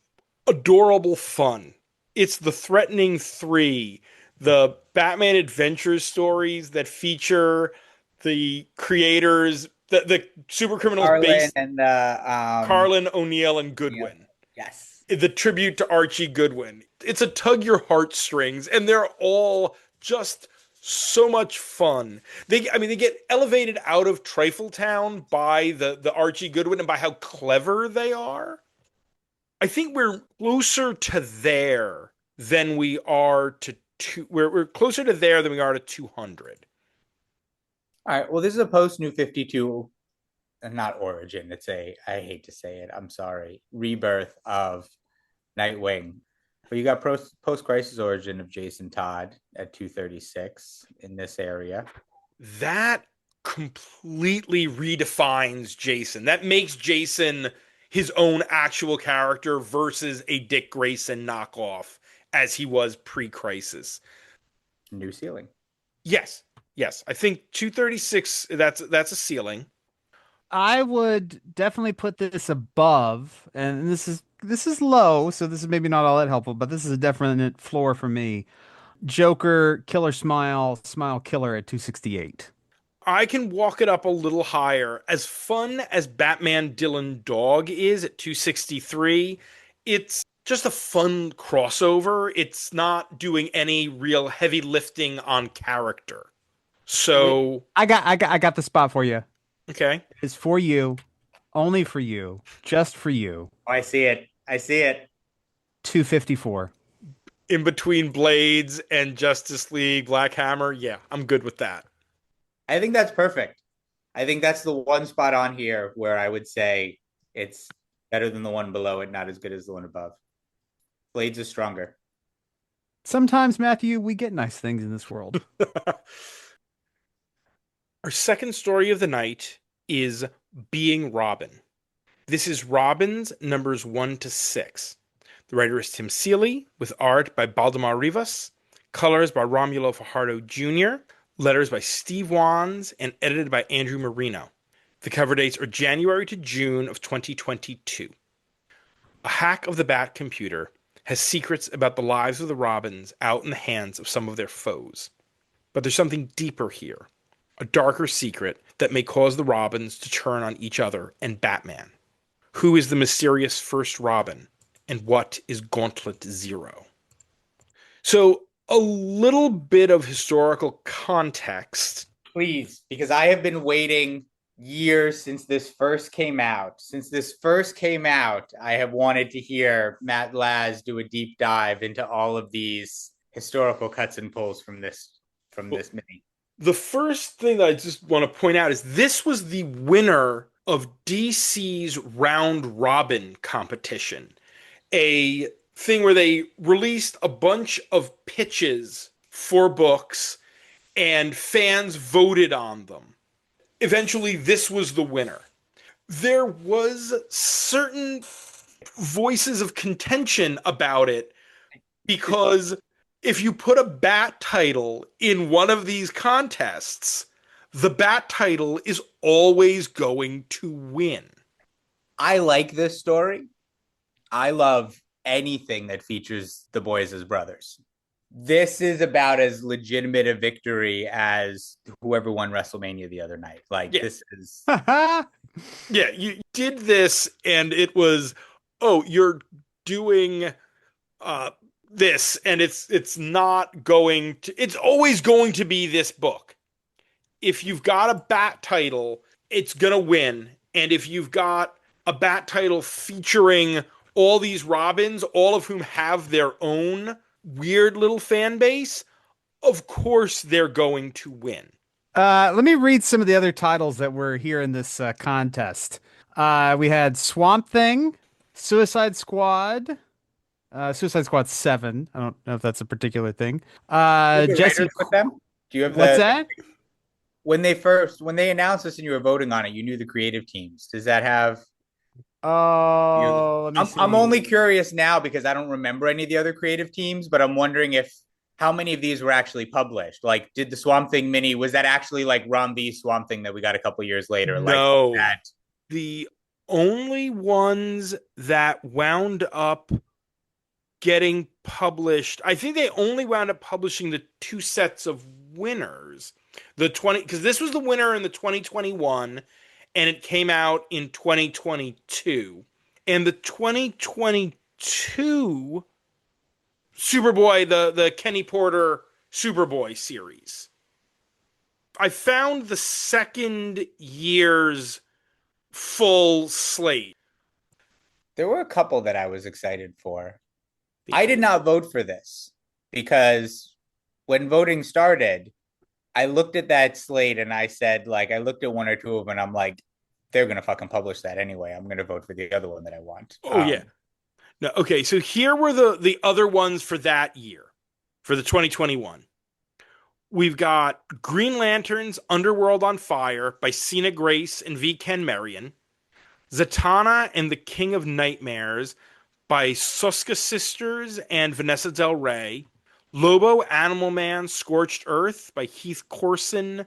adorable fun. It's the Threatening Three, the Batman Adventures stories that feature the creators, the super criminals based and Carlin, O'Neill, and Goodwin. Yes. The tribute to Archie Goodwin. It's a tug your heartstrings, and they're all just so much fun. They get elevated out of Trifletown by the Archie Goodwin and by how clever they are. I think we're closer to there than we are to we're closer to there than we are to 200. All right. Well, this is a post New 52, not origin. It's I hate to say it, I'm sorry, rebirth of Nightwing. But you got post-crisis origin of Jason Todd at 236 in this area. That completely redefines Jason. That makes Jason his own actual character versus a Dick Grayson knockoff as he was pre-crisis. New ceiling. Yes. I think 236, that's a ceiling. I would definitely put this above, and this is low, so this is maybe not all that helpful, but this is a definite floor for me. Joker, Killer Smile, Smile Killer at 268. I can walk it up a little higher. As fun as Batman Dylan Dog is at 263, it's just a fun crossover. It's not doing any real heavy lifting on character. So I got the spot for you. Okay. It's for you, only for you, just for you. Oh, I see it. 254. In between Blades and Justice League, Black Hammer, yeah, I'm good with that. I think that's perfect. I think that's the one spot on here where I would say it's better than the one below it, not as good as the one above. Blades is stronger. Sometimes, Matthew, we get nice things in this world. Our second story of the night is Being Robin. This is Robin's numbers 1 to 6. The writer is Tim Seeley, with art by Baldemar Rivas, colors by Romulo Fajardo Jr., letters by Steve Wands, and edited by Andrew Marino. The cover dates are January to June of 2022. A hack of the Bat computer has secrets about the lives of the Robins out in the hands of some of their foes. But there's something deeper here, a darker secret that may cause the Robins to turn on each other and Batman. Who is the mysterious first Robin, and what is Gauntlet Zero? So, a little bit of historical context. Please, because I have been waiting years since this first came out. Since this first came out, I have wanted to hear Matt Laz do a deep dive into all of these historical cuts and pulls from this mini. The first thing that I just want to point out is this was the winner of DC's Round Robin competition, a thing where they released a bunch of pitches for books and fans voted on them. Eventually, this was the winner. There was certain voices of contention about it because if you put a Bat title in one of these contests, the Bat title is always going to win. I like this story. I love anything that features the boys as brothers. This is about as legitimate a victory as whoever won WrestleMania the other night. This is... Yeah, you did this and it was, oh, you're doing this and it's not going to, it's always going to be this book. If you've got a Bat title, it's going to win. And if you've got a Bat title featuring all these Robins, all of whom have their own weird little fan base, of course they're going to win. Let me read some of the other titles that were here in this contest. We had Swamp Thing, Suicide Squad, Suicide Squad 7. I don't know if that's a particular thing. Jesse, with them? Do you have what's that? When they announced this and you were voting on it, you knew the creative teams. Does that have? Oh, let me see. I'm only curious now because I don't remember any of the other creative teams, but I'm wondering how many of these were actually published. Like, did the Swamp Thing mini, was that actually like Ron B's Swamp Thing that we got a couple years later? No, like that? The only ones that wound up getting published, I think they only wound up publishing the two sets of winners. Because this was the winner in the 2021 and it came out in 2022. And the 2022 Superboy, the Kenny Porter Superboy series, I found the second year's full slate. There were a couple that I was excited for. I did not vote for this because when voting started, I looked at that slate and I said, I looked at one or two of them and I'm like, they're going to fucking publish that anyway. I'm going to vote for the other one that I want. Oh, yeah. No, okay, so here were the other ones for that year, for the 2021. We've got Green Lantern's Underworld on Fire by Sina Grace and V. Ken Marion. Zatanna and the King of Nightmares by Soska Sisters and Vanessa Del Rey. Lobo, Animal Man, Scorched Earth by Heath Corson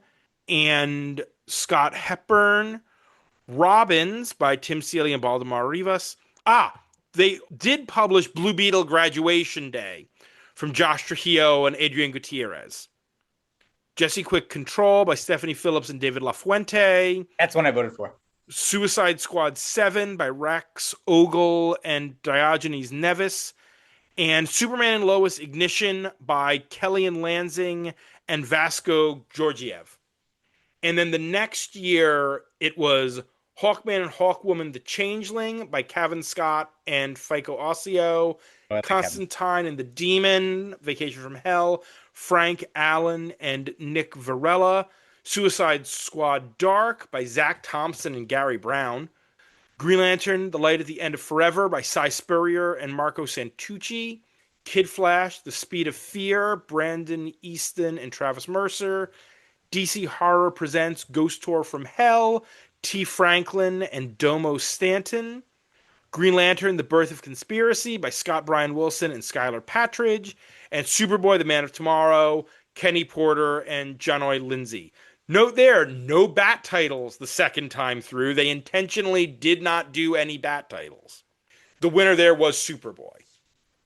and Scott Hepburn. Robins by Tim Seeley and Baldemar Rivas. They did publish Blue Beetle Graduation Day from Josh Trujillo and Adrian Gutierrez. Jesse Quick Control by Stephanie Phillips and David LaFuente. That's one I voted for. Suicide Squad 7 by Rex Ogle and Diogenes Nevis. And Superman and Lois Ignition by Kellyanne Lansing and Vasco Georgiev. And then the next year, it was Hawkman and Hawkwoman The Changeling by Kevin Scott and Fico Ossio. Constantine and the Demon, Vacation from Hell, Frank Allen and Nick Varela. Suicide Squad Dark by Zach Thompson and Gary Brown. Green Lantern, The Light at the End of Forever by Cy Spurrier and Marco Santucci. Kid Flash, The Speed of Fear, Brandon Easton and Travis Mercer. DC Horror presents Ghost Tour from Hell, T. Franklin and Domo Stanton. Green Lantern, The Birth of Conspiracy by Scott Bryan Wilson and Skylar Patridge. And Superboy, The Man of Tomorrow, Kenny Porter and Johnoy Lindsay. Note there, no Bat titles the second time through. They intentionally did not do any Bat titles. The winner there was Superboy.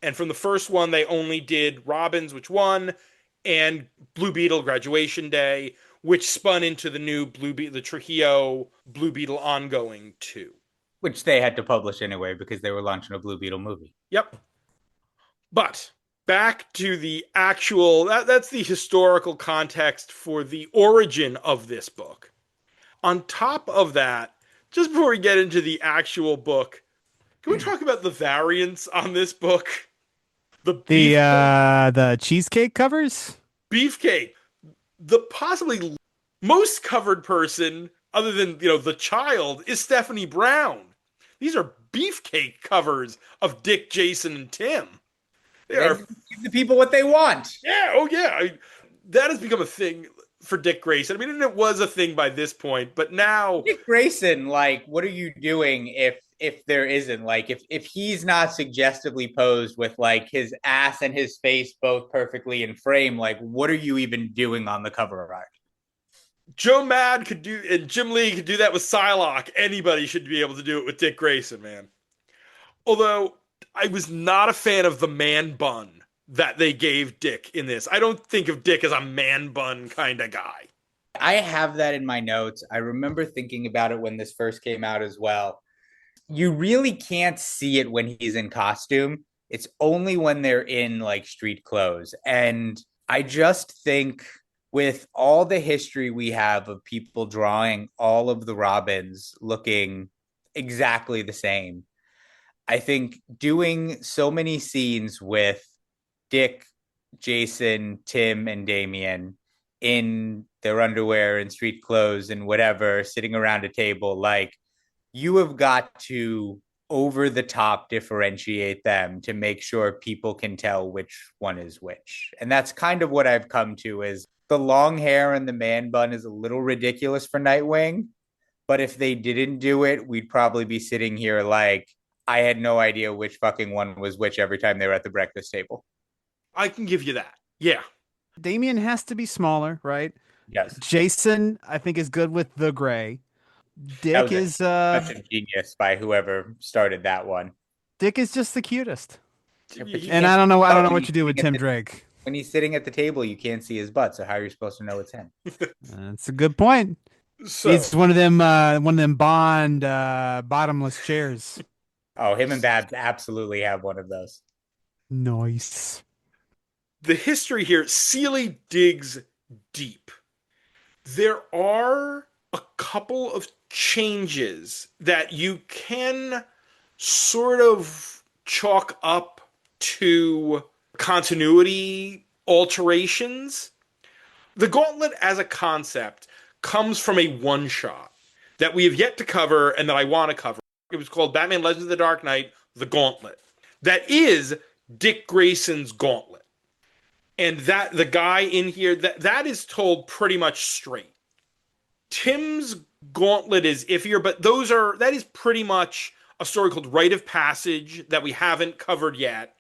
And from the first one, they only did Robins, which won, and Blue Beetle Graduation Day, which spun into the new the Trujillo Blue Beetle ongoing 2. Which they had to publish anyway because they were launching a Blue Beetle movie. Yep. But back to the actual, that's the historical context for the origin of this book. On top of that, just before we get into the actual book, can we talk about the variants on this book? The cheesecake covers? Beefcake. The possibly most covered person, other than, the child, is Stephanie Brown. These are beefcake covers of Dick, Jason, and Tim. They are give the people what they want. Yeah, oh yeah. That has become a thing for Dick Grayson. I mean, and it was a thing by this point, but now Dick Grayson, like, what are you doing if there isn't, like, if he's not suggestively posed with like his ass and his face both perfectly in frame, like, what are you even doing on the cover art? Joe Mad could do, and Jim Lee could do that with Psylocke. Anybody should be able to do it with Dick Grayson, man. Although I was not a fan of the man bun that they gave Dick in this. I don't think of Dick as a man bun kind of guy. I have that in my notes. I remember thinking about it when this first came out as well. You really can't see it when he's in costume. It's only when they're in like street clothes. And I just think with all the history we have of people drawing all of the Robins looking exactly the same, I think doing so many scenes with Dick, Jason, Tim, and Damian in their underwear and street clothes and whatever, sitting around a table, like, you have got to over the top differentiate them to make sure people can tell which one is which. And that's kind of what I've come to, is the long hair and the man bun is a little ridiculous for Nightwing. But if they didn't do it, we'd probably be sitting here like, I had no idea which fucking one was which every time they were at the breakfast table. I can give you that. Yeah. Damien has to be smaller, right? Yes. Jason, I think, is good with the gray. Dick is such a genius by whoever started that one. Dick is just the cutest. And I don't know what you do with Tim Drake. When he's sitting at the table, you can't see his butt, so how are you supposed to know it's him? That's a good point. So, it's one of them Bond bottomless chairs. Oh, him and Babs absolutely have one of those. Nice. The history here, Seeley digs deep. There are a couple of changes that you can sort of chalk up to continuity alterations. The Gauntlet as a concept comes from a one-shot that we have yet to cover and that I want to cover. It was called Batman Legends of the Dark Knight, The Gauntlet. That is Dick Grayson's Gauntlet. And that the guy in here, that is told pretty much straight. Tim's Gauntlet is iffier, but that is pretty much a story called Rite of Passage that we haven't covered yet.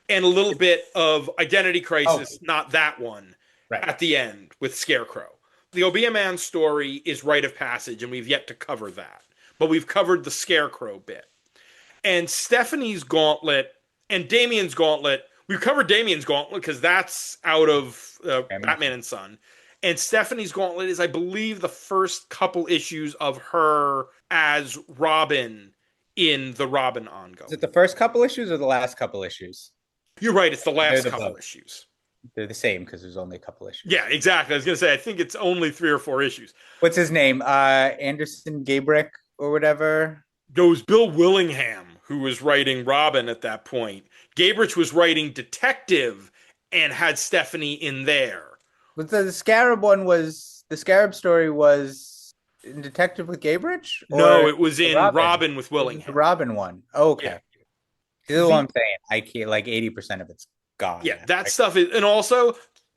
And a little bit of Identity Crisis, not that one, right, at the end with Scarecrow. The Obia Man story is Rite of Passage, and we've yet to cover that. But we've covered the Scarecrow bit. And Stephanie's Gauntlet and Damien's Gauntlet, we've covered Damien's Gauntlet because that's out of Batman and Son. And Stephanie's Gauntlet is, I believe, the first couple issues of her as Robin in the Robin ongoing. Is it the first couple issues or the last couple issues? You're right. It's the last couple issues. They're the same because there's only a couple issues. Yeah, exactly. I was going to say, I think it's only 3 or 4 issues. What's his name? Anderson Gabrick or whatever? It was Bill Willingham who was writing Robin at that point. Gabrich was writing Detective and had Stephanie in there. But the Scarab one was, the Scarab story was in Detective with Gabrich? No, it was in Robin with Willingham. The Robin one. Oh, okay. Yeah. This is what I'm saying. I can't, like 80% of it's gone. Yeah, that stuff is, and also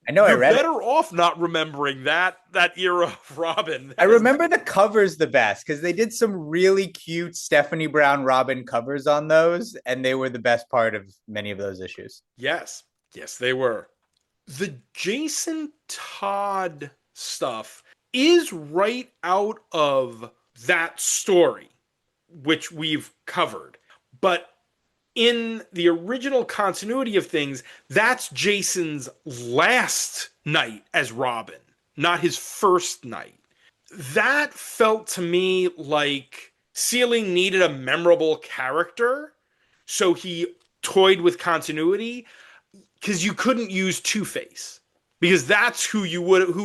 I know I You're read it. better off not remembering that era of Robin. I remember the covers the best because they did some really cute Stephanie Brown Robin covers on those, and they were the best part of many of those issues. Yes. Yes, they were. The Jason Todd stuff is right out of that story, which we've covered. But in the original continuity of things, that's Jason's last night as Robin, not his first night. That felt to me like Seeley needed a memorable character, so he toyed with continuity because you couldn't use Two-Face because that's who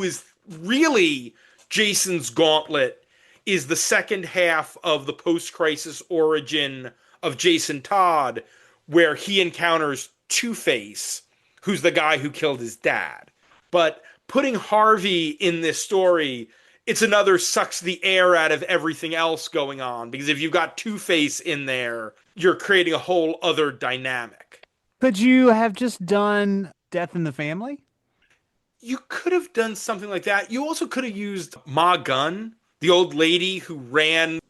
is really Jason's gauntlet is the second half of the post-crisis origin of Jason Todd, where he encounters Two-Face, who's the guy who killed his dad. But putting Harvey in this story, it's another sucks the air out of everything else going on, because if you've got Two-Face in there, you're creating a whole other dynamic. Could you have just done Death in the Family? You could have done something like that. You also could have used Ma Gunn, the old lady who ran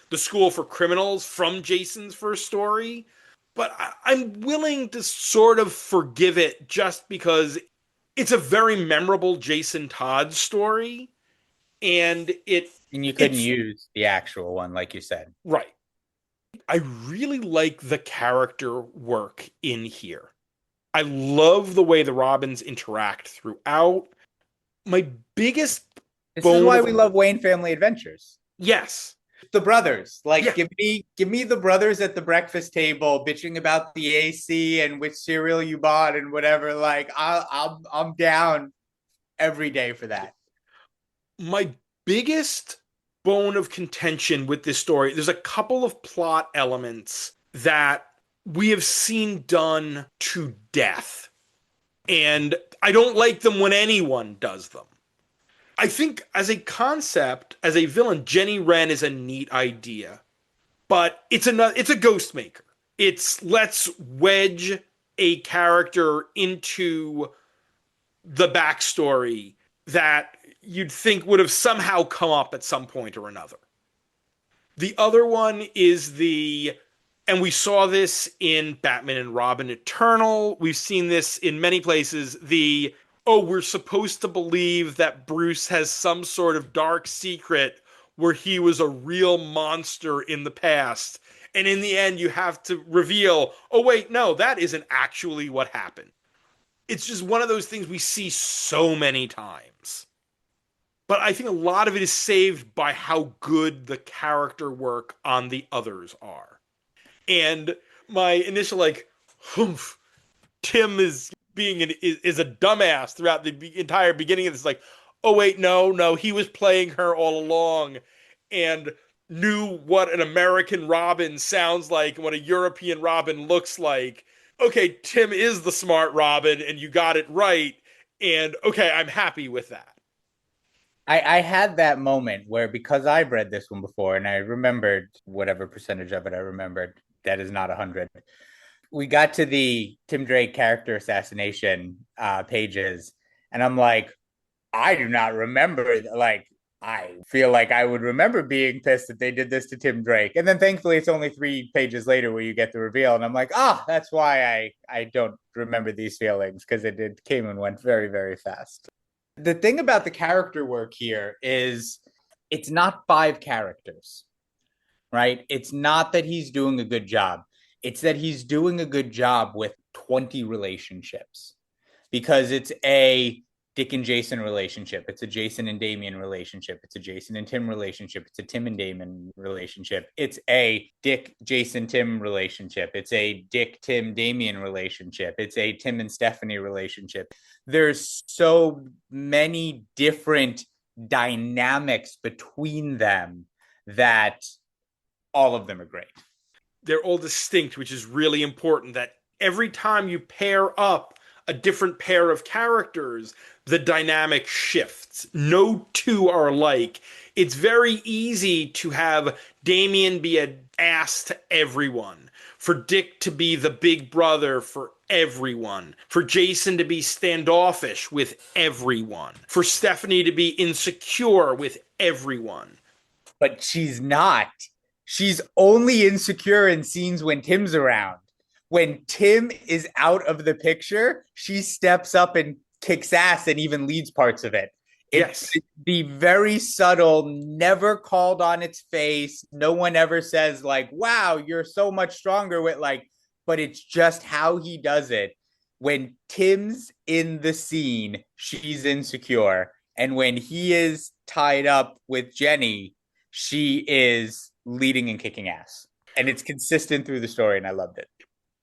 the school for criminals from Jason's first story. But I'm willing to sort of forgive it just because it's a very memorable Jason Todd story. And you couldn't use the actual one, like you said. Right. I really like the character work in here. I love the way the Robins interact throughout. My biggest This is why we love Wayne Family Adventures. Yes. The brothers. Like, give me the brothers at the breakfast table bitching about the AC and which cereal you bought and whatever. Like, I'm down every day for that. My biggest bone of contention with this story, there's a couple of plot elements that we have seen done to death. And I don't like them when anyone does them. I think as a concept, as a villain, Jenny Wren is a neat idea. But it's a ghost maker. It's let's wedge a character into the backstory that you'd think would have somehow come up at some point or another. The other one is and we saw this in Batman and Robin Eternal. We've seen this in many places. We're supposed to believe that Bruce has some sort of dark secret where he was a real monster in the past. And in the end, you have to reveal, oh, wait, no, that isn't actually what happened. It's just one of those things we see so many times. But I think a lot of it is saved by how good the character work on the others are. And my initial humph, Tim is is a dumbass throughout the entire beginning of this. Like, oh wait, no, he was playing her all along, and knew what an American Robin sounds like and what a European Robin looks like. Okay, Tim is the smart Robin, and you got it right. And okay, I'm happy with that. I had that moment where, because I've read this one before and I remembered whatever percentage of it I remembered, that is not 100. We got to the Tim Drake character assassination pages, and I'm like, I do not remember. Like, I feel like I would remember being pissed that they did this to Tim Drake. And then thankfully it's only 3 pages later where you get the reveal. And I'm like, that's why I don't remember these feelings, because it came and went very, very fast. The thing about the character work here is it's not 5 characters, right? It's not that he's doing a good job. It's that he's doing a good job with 20 relationships, because it's a Dick and Jason relationship. It's a Jason and Damian relationship. It's a Jason and Tim relationship. It's a Tim and Damon relationship. It's a Dick, Jason, Tim relationship. It's a Dick, Tim, Damian relationship. It's a Tim and Stephanie relationship. There's so many different dynamics between them that all of them are great. They're all distinct, which is really important, that every time you pair up a different pair of characters, the dynamic shifts. No two are alike. It's very easy to have Damian be an ass to everyone, for Dick to be the big brother for everyone, for Jason to be standoffish with everyone, for Stephanie to be insecure with everyone. But she's not. She's only insecure in scenes when Tim's around. When Tim is out of the picture, she steps up and kicks ass and even leads parts of it. It's Yes. the very subtle, never called on its face. No one ever says, like, wow, you're so much stronger with, like, but it's just how he does it. When Tim's in the scene, she's insecure. And when he is tied up with Jenny, she is leading and kicking ass. And it's consistent through the story, and I loved it.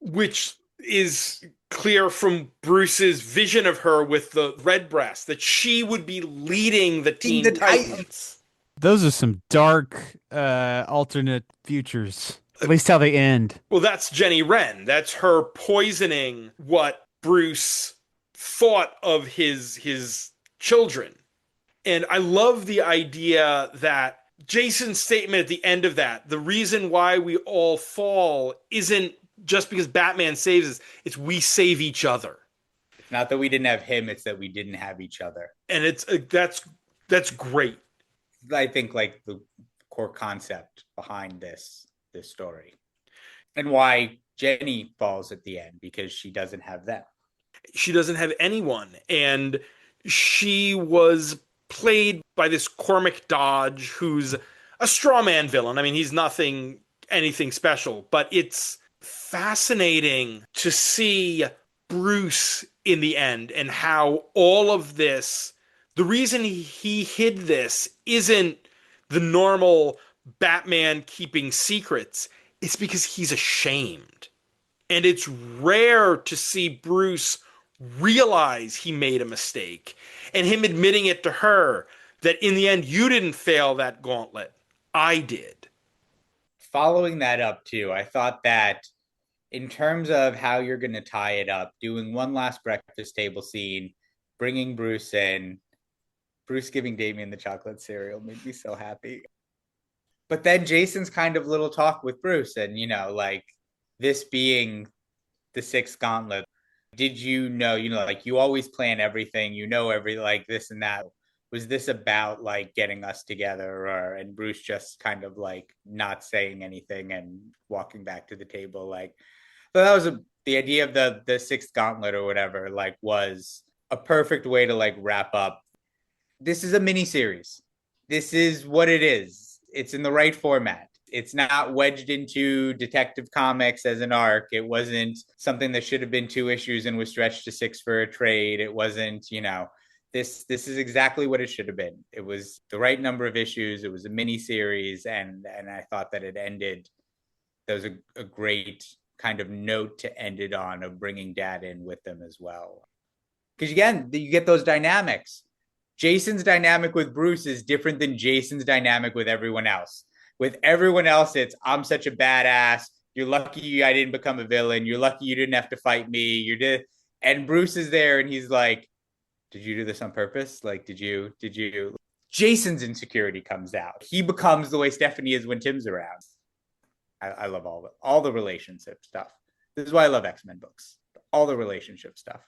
Which is clear from Bruce's vision of her with the red breast, that she would be leading the Teen Titans. Those are some dark alternate futures. At least how they end. Well, that's Jenny Wren. That's her poisoning what Bruce thought of his children. And I love the idea that Jason's statement at the end of that, the reason why we all fall isn't just because Batman saves us, it's we save each other. It's not that we didn't have him, it's that we didn't have each other. And it's that's great. I think like the core concept behind this story. And why Jenny falls at the end, because she doesn't have them. She doesn't have anyone. And she was played by this Cormac Dodge, who's a straw man villain. I mean, he's anything special, but it's fascinating to see Bruce in the end and how all of this, the reason he hid this isn't the normal Batman keeping secrets. It's because he's ashamed. And it's rare to see Bruce realize he made a mistake and him admitting it to her, that in the end, you didn't fail that gauntlet. I did. Following that up too, I thought that in terms of how you're going to tie it up, doing one last breakfast table scene, bringing Bruce in, Bruce giving Damian the chocolate cereal made me so happy. But then Jason's kind of little talk with Bruce, and, you know, like this being the sixth gauntlet, did you know, like you always plan everything, like this and that. Was this about like getting us together, and Bruce just kind of like not saying anything and walking back to the table? Like, so that was the idea of the sixth gauntlet or whatever, like was a perfect way to like wrap up. This is a mini series. This is what it is. It's in the right format. It's not wedged into Detective Comics as an arc. It wasn't something that should have been 2 issues and was stretched to 6 for a trade. It wasn't, this is exactly what it should have been. It was the right number of issues. It was a mini series, and I thought that it ended. That was a great kind of note to end it on, of bringing Dad in with them as well. Because again, you get those dynamics. Jason's dynamic with Bruce is different than Jason's dynamic with everyone else. With everyone else, it's, I'm such a badass. You're lucky I didn't become a villain. You're lucky you didn't have to fight me. And Bruce is there and he's like, did you do this on purpose? Like, did you? Jason's insecurity comes out. He becomes the way Stephanie is when Tim's around. I love all the relationship stuff. This is why I love X-Men books. All the relationship stuff.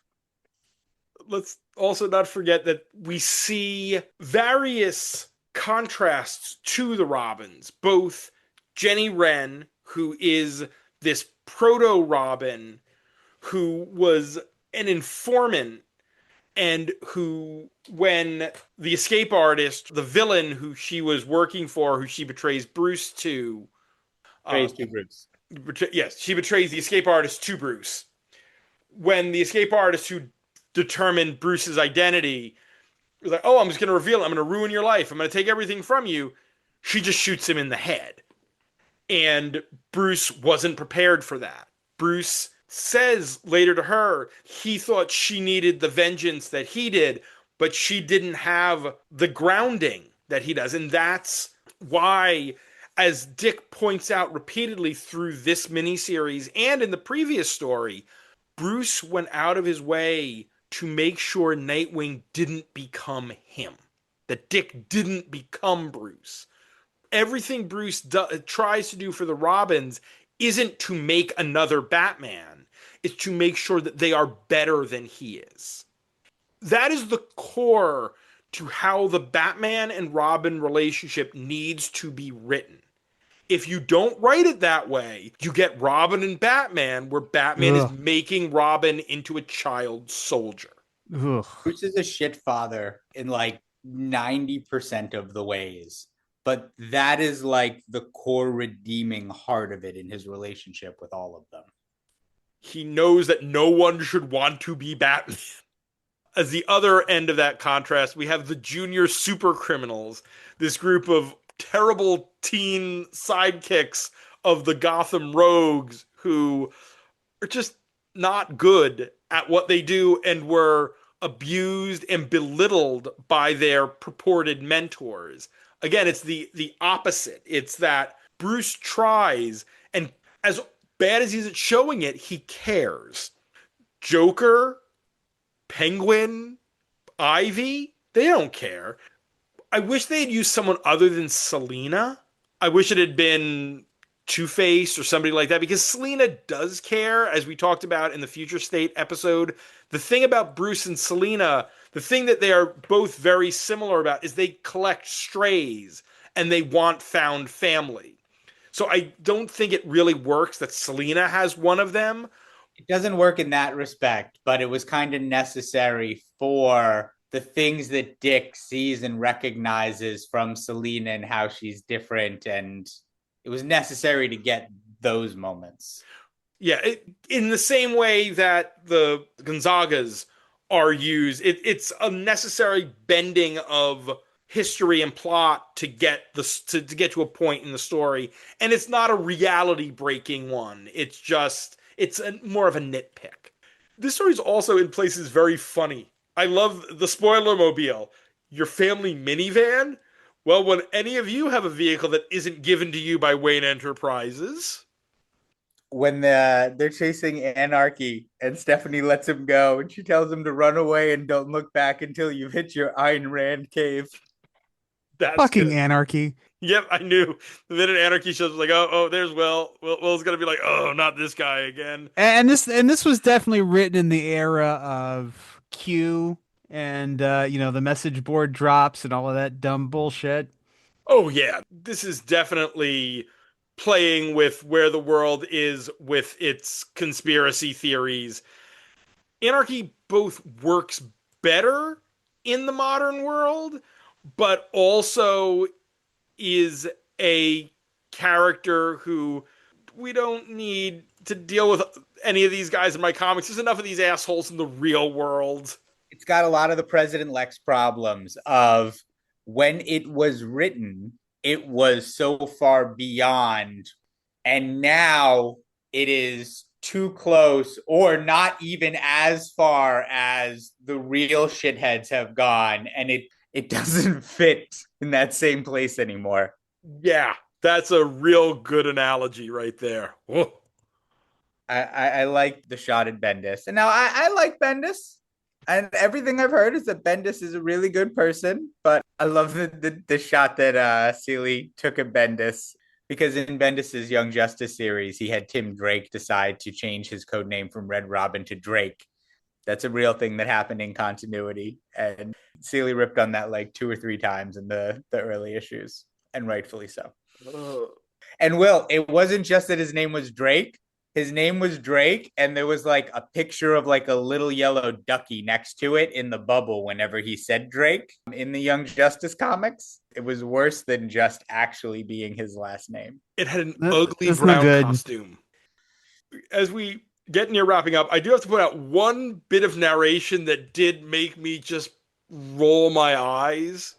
Let's also not forget that we see various contrasts to the Robins, both Jenny Wren, who is this proto-Robin, who was an informant, and who, when the escape artist, the villain who she was working for, who she betrays Bruce to... Bruce. Yes, she betrays the escape artist to Bruce. When the escape artist who determined Bruce's identity was like, oh, I'm just going to reveal it. I'm going to ruin your life. I'm going to take everything from you. She just shoots him in the head. And Bruce wasn't prepared for that. Bruce says later to her, he thought she needed the vengeance that he did, but she didn't have the grounding that he does. And that's why, as Dick points out repeatedly through this miniseries and in the previous story, Bruce went out of his way to make sure Nightwing didn't become him. that Dick didn't become Bruce. Everything Bruce tries to do for the Robins isn't to make another Batman. It's to make sure that they are better than he is. That is the core to how the Batman and Robin relationship needs to be written. If you don't write it that way, you get Robin and Batman, where Batman is Ugh. making Robin into a child soldier. Ugh. Bruce is a shit father in like 90% of the ways. But that is like the core redeeming heart of it in his relationship with all of them. He knows that no one should want to be Batman. As the other end of that contrast, we have the junior super criminals, this group of terrible teen sidekicks of the Gotham rogues who are just not good at what they do and were abused and belittled by their purported mentors. Again, it's the opposite. It's that Bruce tries, and as bad as he's at showing it, he cares. Joker, Penguin, Ivy, they don't care. I wish they had used someone other than Selina. I wish it had been Two-Face or somebody like that, because Selina does care, as we talked about in the Future State episode. The thing about Bruce and Selina, the thing that they are both very similar about, is they collect strays and they want found family. So I don't think it really works that Selina has one of them. It doesn't work in that respect, but it was kind of necessary for the things that Dick sees and recognizes from Selina and how she's different. And it was necessary to get those moments. Yeah, in the same way that the Gonzagas are used, it's a necessary bending of history and plot to get to get to a point in the story, and it's not a reality breaking one. It's more of a nitpick. This story is also in places very funny. I love the spoiler mobile, your family minivan. Well, when any of you have a vehicle that isn't given to you by Wayne Enterprises. When they're chasing Anarchy and Stephanie lets him go and she tells him to run away and don't look back until you've hit your Ayn Rand cave. That's Fucking good. Anarchy. Yep, I knew. The minute Anarchy shows, like, oh, there's Will. Will's gonna be like, oh, not this guy again. And this was definitely written in the era of Q and the message board drops and all of that dumb bullshit. Oh yeah, this is definitely playing with where the world is with its conspiracy theories. Anarchy both works better in the modern world, but also is a character who we don't need to deal with any of these guys in my comics. There's enough of these assholes in the real world. It's got a lot of the President Lex problems of when it was written, it was so far beyond, and now it is too close or not even as far as the real shitheads have gone, and it doesn't fit in that same place anymore. Yeah, that's a real good analogy right there. Whoa. I like the shot at Bendis. And now I like Bendis. And everything I've heard is that Bendis is a really good person. But I love the shot that Seeley took at Bendis. Because in Bendis's Young Justice series, he had Tim Drake decide to change his code name from Red Robin to Drake. That's a real thing that happened in continuity. And Seeley ripped on that like 2 or 3 times in the early issues. And rightfully so. And Will, it wasn't just that his name was Drake. His name was Drake, and there was like a picture of like a little yellow ducky next to it in the bubble whenever he said Drake in the Young Justice comics. It was worse than just actually being his last name. It had an ugly That's brown no good. costume. As we get near wrapping up, I do have to point out one bit of narration that did make me just roll my eyes.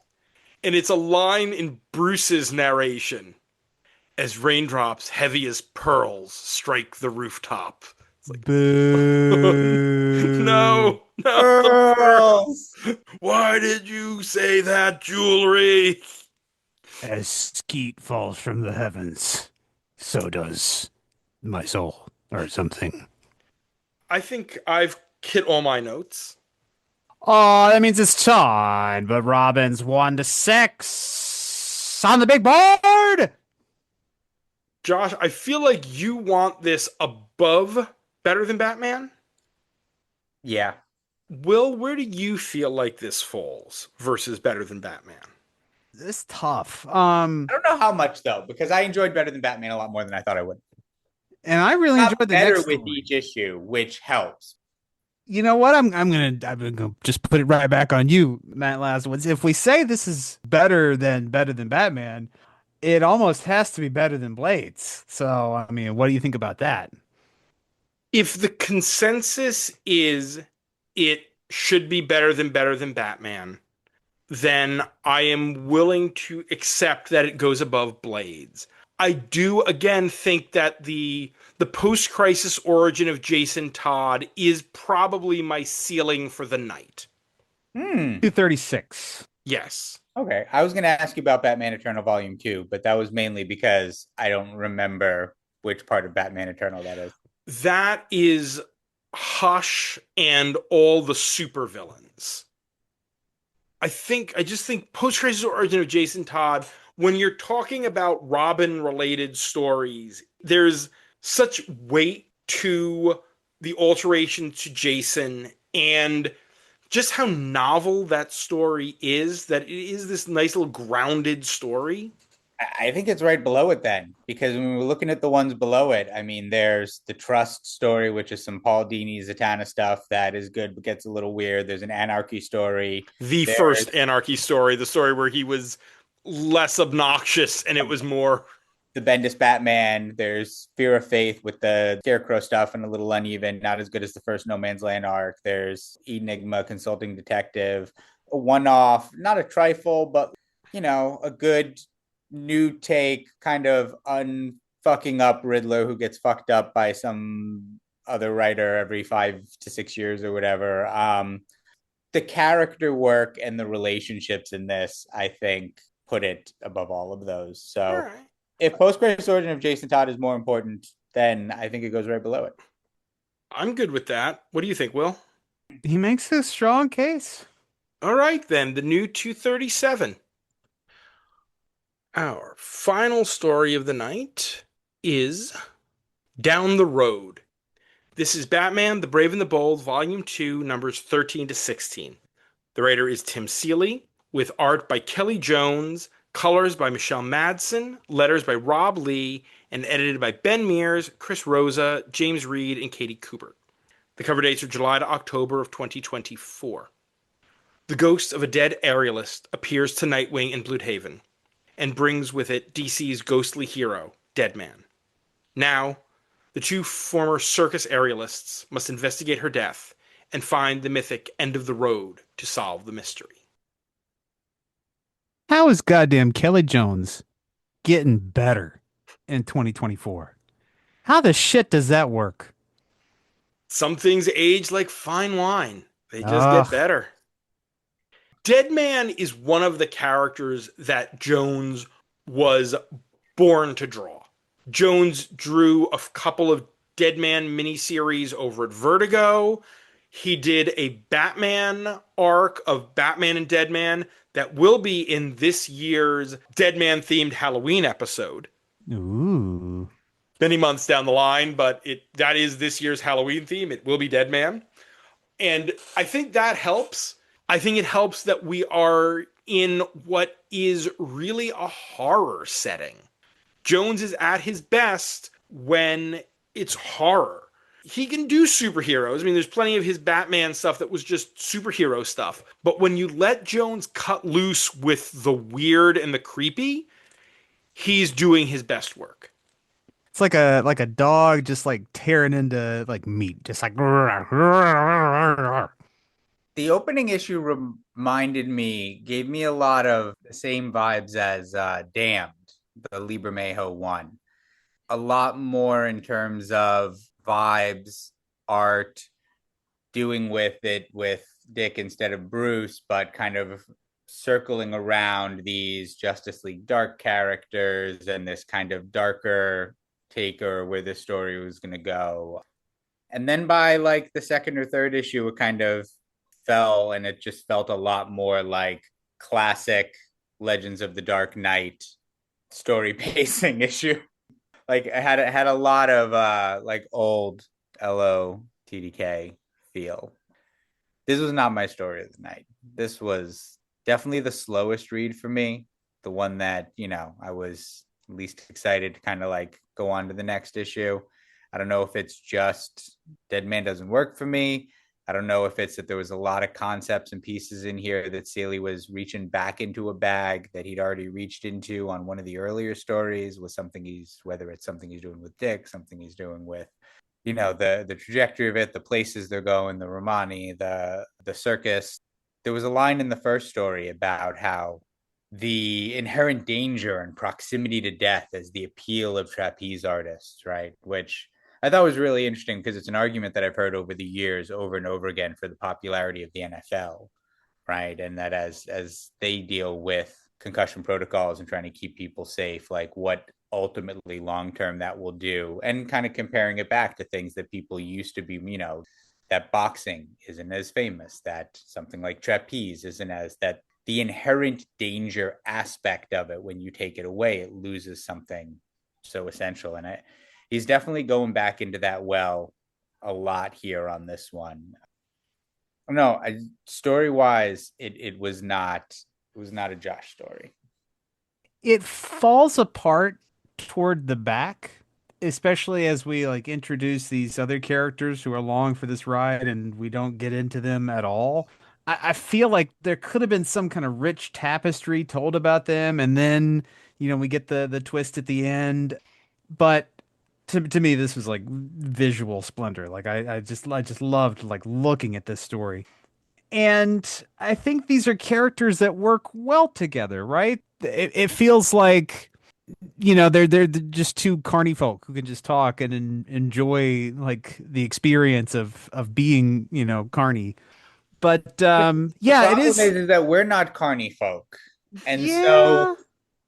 And it's a line in Bruce's narration. As raindrops heavy as pearls strike the rooftop. It's like, Boo. no, Pearls! why did you say that, jewelry? As skeet falls from the heavens, so does my soul, or something. I think I've hit all my notes. Oh, that means it's time. But Robin's 1-6 on the big board. Josh, I feel like you want this above Better Than Batman. Yeah. Will, where do you feel like this falls versus Better Than Batman? It's tough. I don't know how much though, because I enjoyed Better Than Batman a lot more than I thought I would. And I really Got enjoyed the better next with story. each issue, which helps. You know what? I'm gonna just put it right back on you, Matt Laswitz. If we say this is better than Batman, it almost has to be better than Blades. So, I mean, what do you think about that? If the consensus is it should be Better Than Batman, then I am willing to accept that it goes above Blades. I do again think that the post-crisis origin of Jason Todd is probably my ceiling for the night. 236. Yes. Okay. I was going to ask you about Batman Eternal Volume 2, but that was mainly because I don't remember which part of Batman Eternal that is. That is Hush and all the supervillains. I just think post-crisis origin of Jason Todd, when you're talking about Robin related stories, there's such weight to the alteration to Jason and just how novel that story is, that it is this nice little grounded story. I think it's right below it then, because when we're looking at the ones below it, I mean, there's the Trust story, which is some Paul Dini Zatanna stuff that is good but gets a little weird. There's an Anarchy story. The There's first Anarchy story, the story where he was less obnoxious and it was more. the Bendis Batman. There's Fear of Faith with the Scarecrow stuff and a little uneven, not as good as the first No Man's Land arc. There's Enigma Consulting Detective, a one-off, not a trifle, but a good new take, kind of unfucking up Riddler who gets fucked up by some other writer every 5 to 6 years or whatever. The character work and the relationships in this, I think, put it above all of those. All So right. if post-crisis origin of Jason Todd is more important, then I think it goes right below it. I'm good with that. What do you think, Will? He makes a strong case. All right, then, the new 237. Our final story of the night is Down the Road. This is Batman, the Brave and the Bold, Volume 2, numbers 13 to 16. The writer is Tim Seeley, with art by Kelly Jones, colors by Michelle Madsen, letters by Rob Lee, and edited by Ben Mears, Chris Rosa, James Reed, and Katie Cooper. The cover dates are July to October of 2024. The ghost of a dead aerialist appears to Nightwing in Bloodhaven, and brings with it DC's ghostly hero, Deadman. Now, the two former circus aerialists must investigate her death and find the mythic end of the road to solve the mystery. How is goddamn Kelly Jones getting better in 2024? How the shit does that work? Some things age like fine wine. They just get Ugh. better. Deadman is one of the characters that Jones was born to draw. Jones drew a couple of Deadman miniseries over at Vertigo. He did a Batman arc of Batman and Deadman that will be in this year's Deadman themed Halloween episode. Ooh. Many months down the line, but that is this year's Halloween theme. It will be Deadman. And I think that helps. I think it helps that we are in what is really a horror setting. Jones is at his best when it's horror. He can do superheroes. I mean, there's plenty of his Batman stuff that was just superhero stuff. But when you let Jones cut loose with the weird and the creepy, he's doing his best work. It's like a dog just like tearing into like meat, just like The opening issue gave me a lot of the same vibes as Damned, the Liebermejo one. A lot more in terms of vibes, art, doing with it with Dick instead of Bruce, but kind of circling around these Justice League Dark characters and this kind of darker take or where the story was going to go. And then by like the second or third issue, it kind of fell, and it just felt a lot more like classic Legends of the Dark Knight story pacing issue. Like it had a lot of like old LO TDK feel. This was not my story of the night. This was definitely the slowest read for me. The one that, I was least excited to kind of like go on to the next issue. I don't know if it's just Dead Man doesn't work for me. I don't know if it's that there was a lot of concepts and pieces in here that Seeley was reaching back into a bag that he'd already reached into on one of the earlier stories, with whether it's something he's doing with Dick, something he's doing with, the trajectory of it, the places they're going, the Romani, the circus. There was a line in the first story about how the inherent danger and proximity to death as the appeal of trapeze artists, right? Which I thought was really interesting because it's an argument that I've heard over the years over and over again for the popularity of the NFL, right? And that as they deal with concussion protocols and trying to keep people safe, like what ultimately long term that will do, and kind of comparing it back to things that people used to be, that boxing isn't as famous, that something like trapeze isn't as, that the inherent danger aspect of it, when you take it away, it loses something so essential. And he's definitely going back into that well a lot here on this one. No, story wise, it was not a Josh story. It falls apart toward the back, especially as we like introduce these other characters who are along for this ride and we don't get into them at all. I feel like there could have been some kind of rich tapestry told about them, and then, we get the twist at the end. But to me, this was like visual splendor. Like I just loved like looking at this story. And I think these are characters that work well together, right? It feels like, they're just two carny folk who can just talk and enjoy like the experience of being, carny. But The yeah, it problem is. is that we're not carny folk. And so Yeah.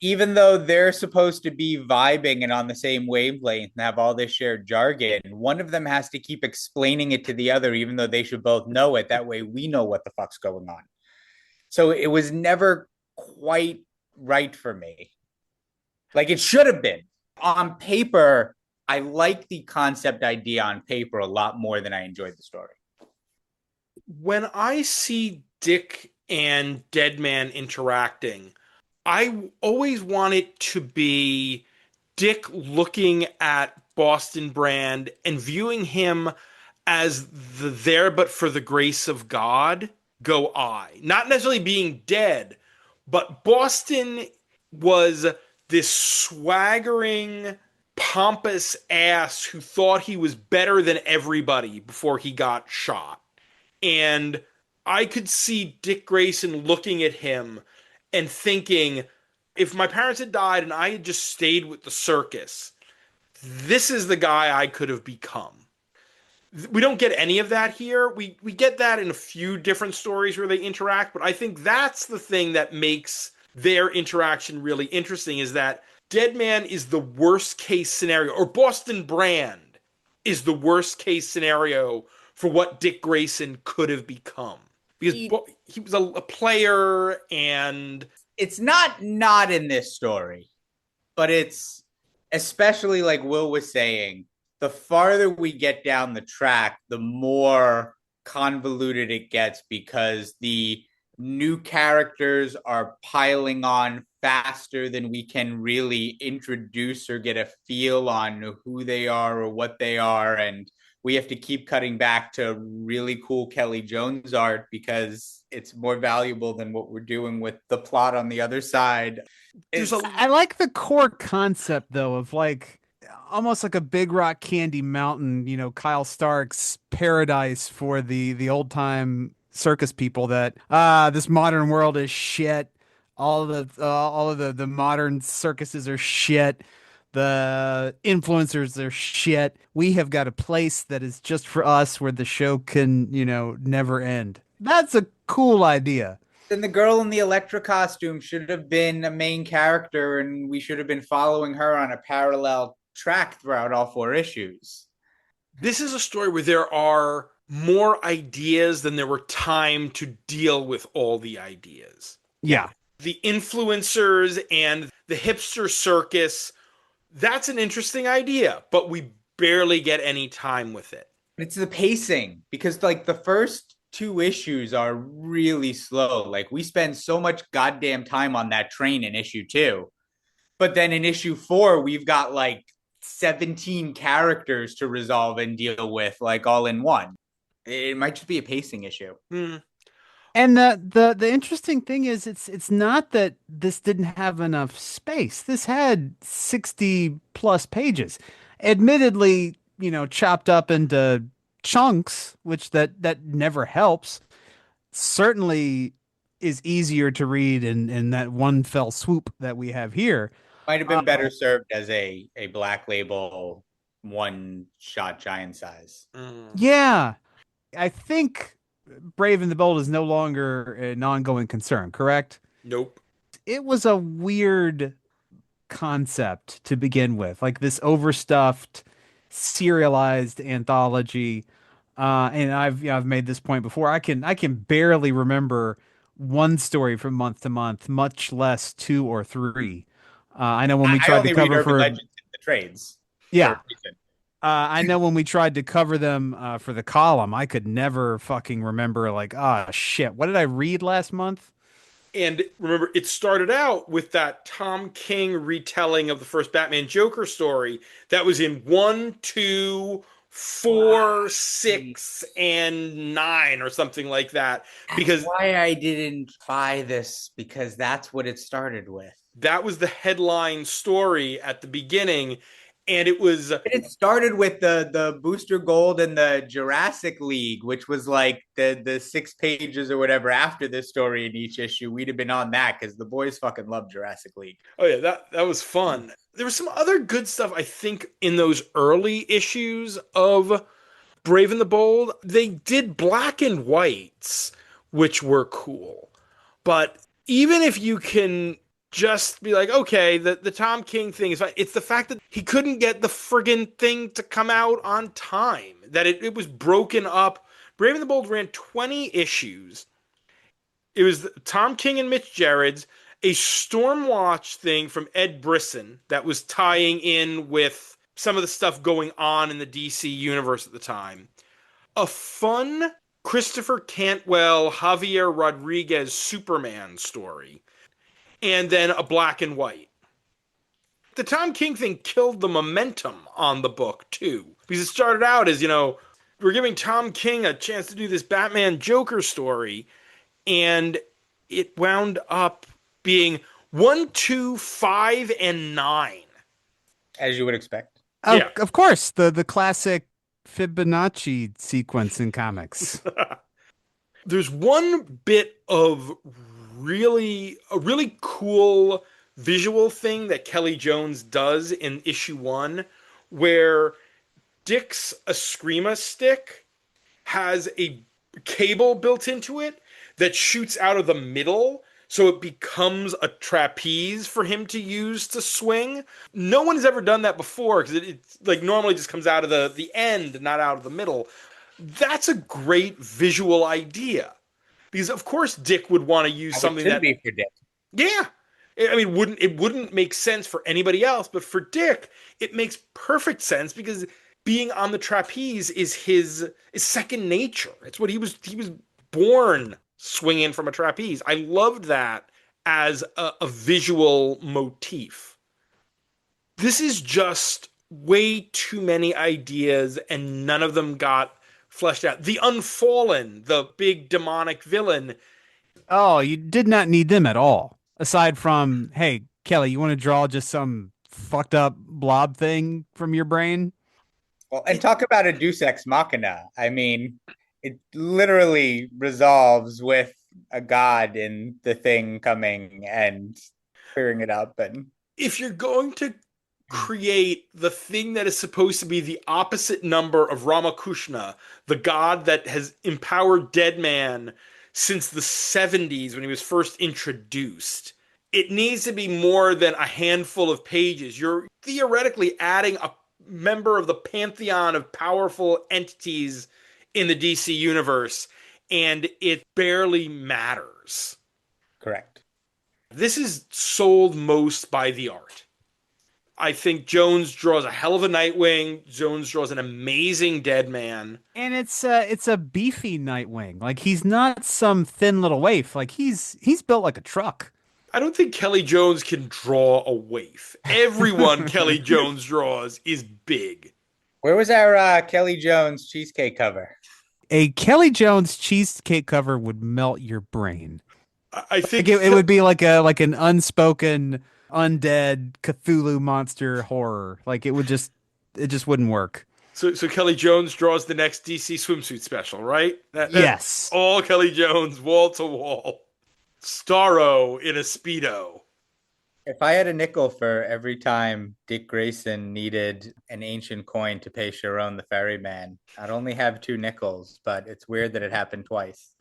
even though they're supposed to be vibing and on the same wavelength and have all this shared jargon, one of them has to keep explaining it to the other, even though they should both know it. That way we know what the fuck's going on. So it was never quite right for me. Like it should have been. On paper, I like the concept idea on paper a lot more than I enjoyed the story. When I see Dick and Deadman interacting, I always want it to be Dick looking at Boston Brand and viewing him as the there but for the grace of God go I. Not necessarily being dead, but Boston was this swaggering, pompous ass who thought he was better than everybody before he got shot. And I could see Dick Grayson looking at him and thinking, if my parents had died and I had just stayed with the circus, this is the guy I could have become. We don't get any of that here. We get that in a few different stories where they interact, but I think that's the thing that makes their interaction really interesting, is that Dead Man is the worst case scenario, or Boston Brand is the worst case scenario for what Dick Grayson could have become. Because he was a player, and it's not in this story, but it's, especially like Will was saying, the farther we get down the track, the more convoluted it gets, because the new characters are piling on faster than we can really introduce or get a feel on who they are or what they are. And we have to keep cutting back to really cool Kelly Jones art because it's more valuable than what we're doing with the plot on the other side. I like the core concept though of like almost like a Big Rock Candy Mountain, Kyle Stark's paradise for the old time circus people, that this modern world is shit. All of the modern circuses are shit. The influencers are shit. We have got a place that is just for us where the show can, never end. That's a cool idea. Then the girl in the Electra costume should have been a main character, and we should have been following her on a parallel track throughout all 4 issues. this is a story where there are more ideas than there were time to deal with all the ideas. Yeah. The influencers and the hipster circus, that's an interesting idea, but we barely get any time with it. It's the pacing because like the first two issues are really slow. Like we spend so much goddamn time on that train in issue 2. But then in issue 4 we've got like 17 characters to resolve and deal with like all in one. It might just be a pacing issue. And the interesting thing is it's not that this didn't have enough space. This had 60 plus pages. Admittedly, chopped up into chunks, which that never helps. Certainly is easier to read in that one fell swoop that we have here. Might have been better served as a black label one shot giant size. Yeah. I think Brave and the Bold is no longer an ongoing concern, correct? Nope. It was a weird concept to begin with, like this overstuffed, serialized anthology. And I've made this point before. I can barely remember one story from month to month, much less 2 or 3. I know when we tried to cover for Legends in the trades. Yeah. I know when we tried to cover them for the column, I could never fucking remember, like, shit, what did I read last month? And remember, it started out with that Tom King retelling of the first Batman Joker story that was in 1, 2, 4, 6, and 9 or something like that. Because that's why I didn't buy this, because that's what it started with. That was the headline story at the beginning. And it started with the Booster Gold and the Jurassic League, which was like the 6 pages or whatever after this story in each issue. We'd have been on that because the boys fucking love Jurassic League. Oh yeah, that was fun. There was some other good stuff, I think, in those early issues of Brave and the Bold. They did black and whites, which were cool. But even if you can just be like, okay, the Tom King thing is fine. It's the fact that he couldn't get the friggin' thing to come out on time. That it was broken up. Brave and the Bold ran 20 issues. It was Tom King and Mitch Gerrits, a Stormwatch thing from Ed Brisson that was tying in with some of the stuff going on in the DC universe at the time. A fun Christopher Cantwell, Javier Rodriguez Superman story. And then a black and white. The Tom King thing killed the momentum on the book, too. Because it started out as, we're giving Tom King a chance to do this Batman Joker story. And it wound up being 1, 2, 5, and 9. As you would expect. Oh, yeah. Of course. The classic Fibonacci sequence in comics. There's one bit of a really cool visual thing that Kelly Jones does in issue 1 where Dick's Eskrima stick has a cable built into it that shoots out of the middle so it becomes a trapeze for him to use to swing. No one has ever done that before because it's like normally just comes out of the end, not out of the middle. That's a great visual idea. Because of course Dick would want to use something that be for Dick. Yeah. I mean, it wouldn't make sense for anybody else, but for Dick, it makes perfect sense because being on the trapeze is his second nature. It's what he was born swinging from a trapeze. I loved that as a visual motif. This is just way too many ideas and none of them got fleshed out. The Unfallen, the big demonic villain. Oh, you did not need them at all. Aside from, hey, Kelly, you want to draw just some fucked up blob thing from your brain? Well, and talk about a Deus Ex Machina. I mean, it literally resolves with a god in the thing coming and clearing it up. And if you're going to create the thing that is supposed to be the opposite number of Ramakrishna, the god that has empowered Deadman since the 70s when he was first introduced, it needs to be more than a handful of pages. You're theoretically adding a member of the pantheon of powerful entities in the DC universe, and it barely matters. Correct. This is sold most by the art. I think Jones draws a hell of a Nightwing. Jones draws an amazing Deadman. And it's a beefy Nightwing. Like he's not some thin little waif. Like he's built like a truck. I don't think Kelly Jones can draw a waif. Everyone Kelly Jones draws is big. Where was our Kelly Jones cheesecake cover? A Kelly Jones cheesecake cover would melt your brain. I think Like it would be like an unspoken undead Cthulhu monster horror. Like it just wouldn't work. so. Kelly Jones draws the next DC swimsuit special, right? That's Yes. all Kelly Jones, wall to wall. Starro in a Speedo. If I had a nickel for every time Dick Grayson needed an ancient coin to pay Sharon the ferryman, I'd only have 2 nickels, but it's weird that it happened twice.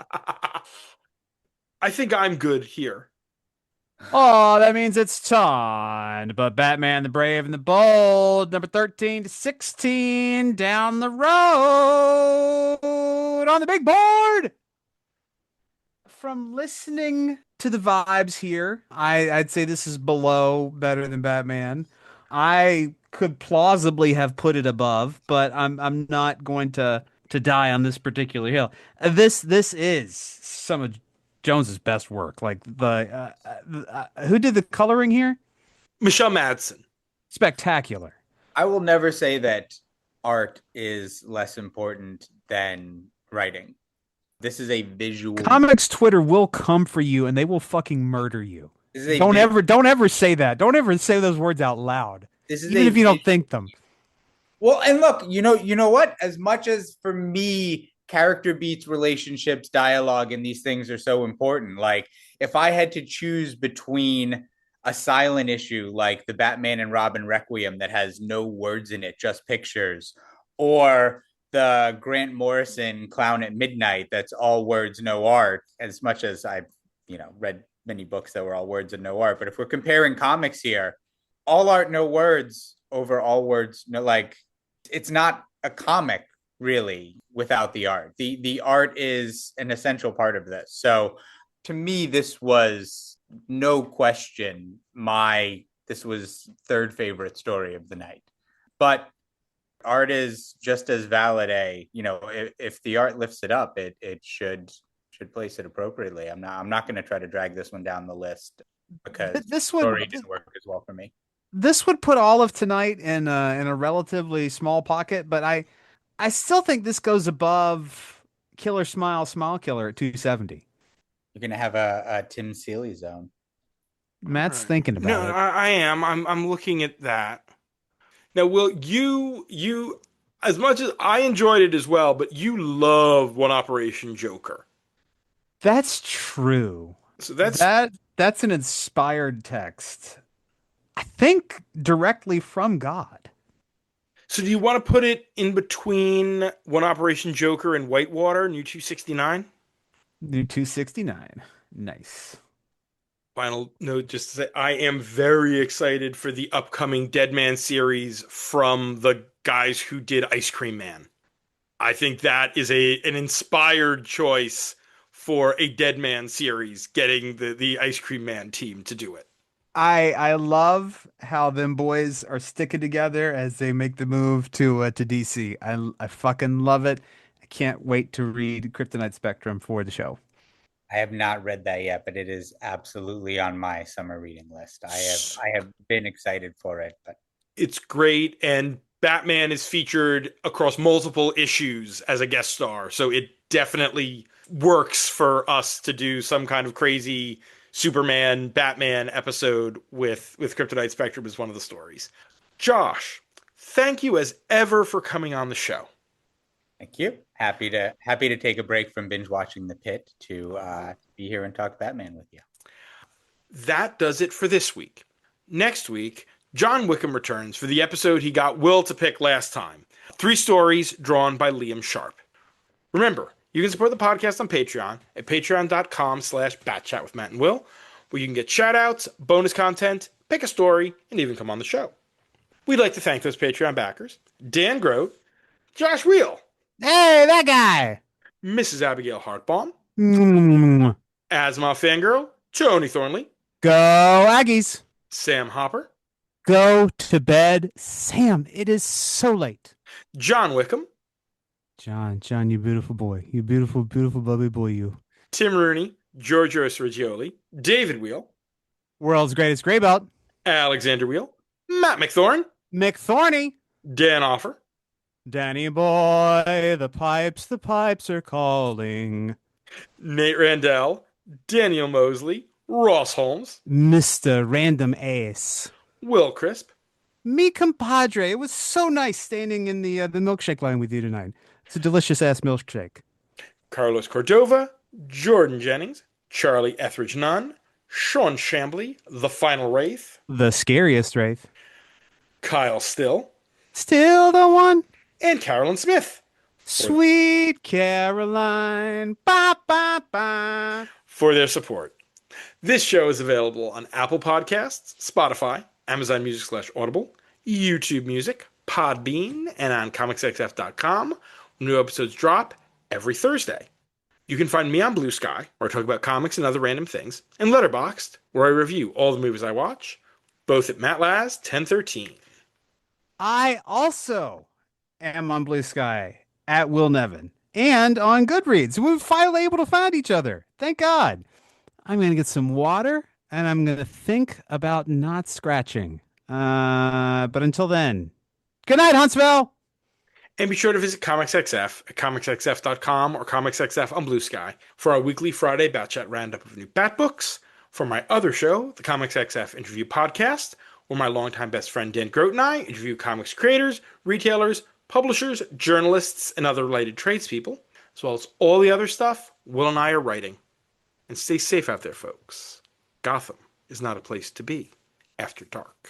I think I'm good here. Oh, that means it's time to put Batman the Brave and the Bold, number 13 to 16, down the road on the big board. From listening to the vibes here, I'd say this is below better than Batman. I could plausibly have put it above, but I'm not going to die on this particular hill. This is some of Jones's best work. Like who did the coloring here? Michelle Madsen. Spectacular. I will never say that art is less important than writing. This is a visual. Comics Twitter will come for you and they will fucking murder you. Don't ever say that. Don't ever say those words out loud. Even if you don't think them. Well, and look, you know what? As much as for me, character beats, relationships, dialogue, and these things are so important. Like if I had to choose between a silent issue like the Batman and Robin Requiem that has no words in it, just pictures, or the Grant Morrison Clown at Midnight that's all words, no art, as much as I've, read many books that were all words and no art. But if we're comparing comics here, all art, no words over all words, no, like it's not a comic really without the art. The art is an essential part of this. So to me, this was no question this was third favorite story of the night. But art is just as valid if the art lifts it up, it should place it appropriately. I'm not going to try to drag this one down the list because the story didn't work as well for me. This would put all of tonight in a relatively small pocket, but I still think this goes above Killer Smile Killer at 270. You're going to have a Tim Seeley zone. Matt's thinking about it. No, I am. I'm looking at that. Now, Will, you, as much as I enjoyed it as well, but you love One Operation Joker. That's true. So that's an inspired text. I think directly from God. So do you want to put it in between One Operation Joker and Whitewater, New 269? New 269. Nice. Final note, just to say, I am very excited for the upcoming Deadman series from the guys who did Ice Cream Man. I think that is an inspired choice for a Deadman series, getting the Ice Cream Man team to do it. I love how them boys are sticking together as they make the move to DC. I fucking love it. I can't wait to read Kryptonite Spectrum for the show. I have not read that yet, but it is absolutely on my summer reading list. I have been excited for it, but it's great, and Batman is featured across multiple issues as a guest star, so it definitely works for us to do some kind of crazy Superman Batman episode with Kryptonite Spectrum as one of the stories. Josh, thank you as ever for coming on the show. Thank you. Happy to take a break from binge watching The Pit to be here and talk Batman with you. That does it for this week. Next week, John Wickham returns for the episode he got Will to pick last time. 3 stories drawn by Liam Sharp. Remember, you can support the podcast on Patreon at patreon.com/batchat with Matt and Will, where you can get shout-outs, bonus content, pick a story, and even come on the show. We'd like to thank those Patreon backers: Dan Grote, Josh Reel, Hey, that guy. Mrs. Abigail Hartbaum, Mm. Asthma Fangirl, Tony Thornley, Go Aggies. Sam Hopper, Go to bed. Sam, it is so late. John Wickham, John, you beautiful boy. You beautiful, beautiful, bubbly boy, you. Tim Rooney, Georgios Reggioli, David Wheel, World's greatest gray belt. Alexander Wheel, Matt McThorne, McThorny. Dan Offer, Danny boy, the pipes are calling. Nate Randell, Daniel Mosley, Ross Holmes, Mr. Random Ace. Will Crisp, Me compadre. It was so nice standing in the milkshake line with you tonight. It's a delicious ass milkshake. Carlos Cordova, Jordan Jennings, Charlie Etheridge Nunn, Sean Shambly, The Final Wraith, The scariest Wraith. Kyle Still, Still the one. and Carolyn Smith Sweet Caroline. Ba ba ba. for their support. This show is available on Apple Podcasts, Spotify, Amazon Music/Audible, YouTube Music, Podbean, and on comicsxf.com. New episodes drop every Thursday. You can find me on Blue Sky, where I talk about comics and other random things, and Letterboxd, where I review all the movies I watch, both at MattLaz1013. I also am on Blue Sky at Will Nevin and on Goodreads. We were finally able to find each other. Thank God. I'm going to get some water and I'm going to think about not scratching. But until then, good night, Huntsville. And be sure to visit ComicsXF at comicsxf.com or ComicsXF on Blue Sky for our weekly Friday Bat Chat roundup of new Bat books. For my other show, the ComicsXF Interview Podcast, where my longtime best friend Dan Grote and I interview comics creators, retailers, publishers, journalists, and other related tradespeople, as well as all the other stuff Will and I are writing. And stay safe out there, folks. Gotham is not a place to be after dark.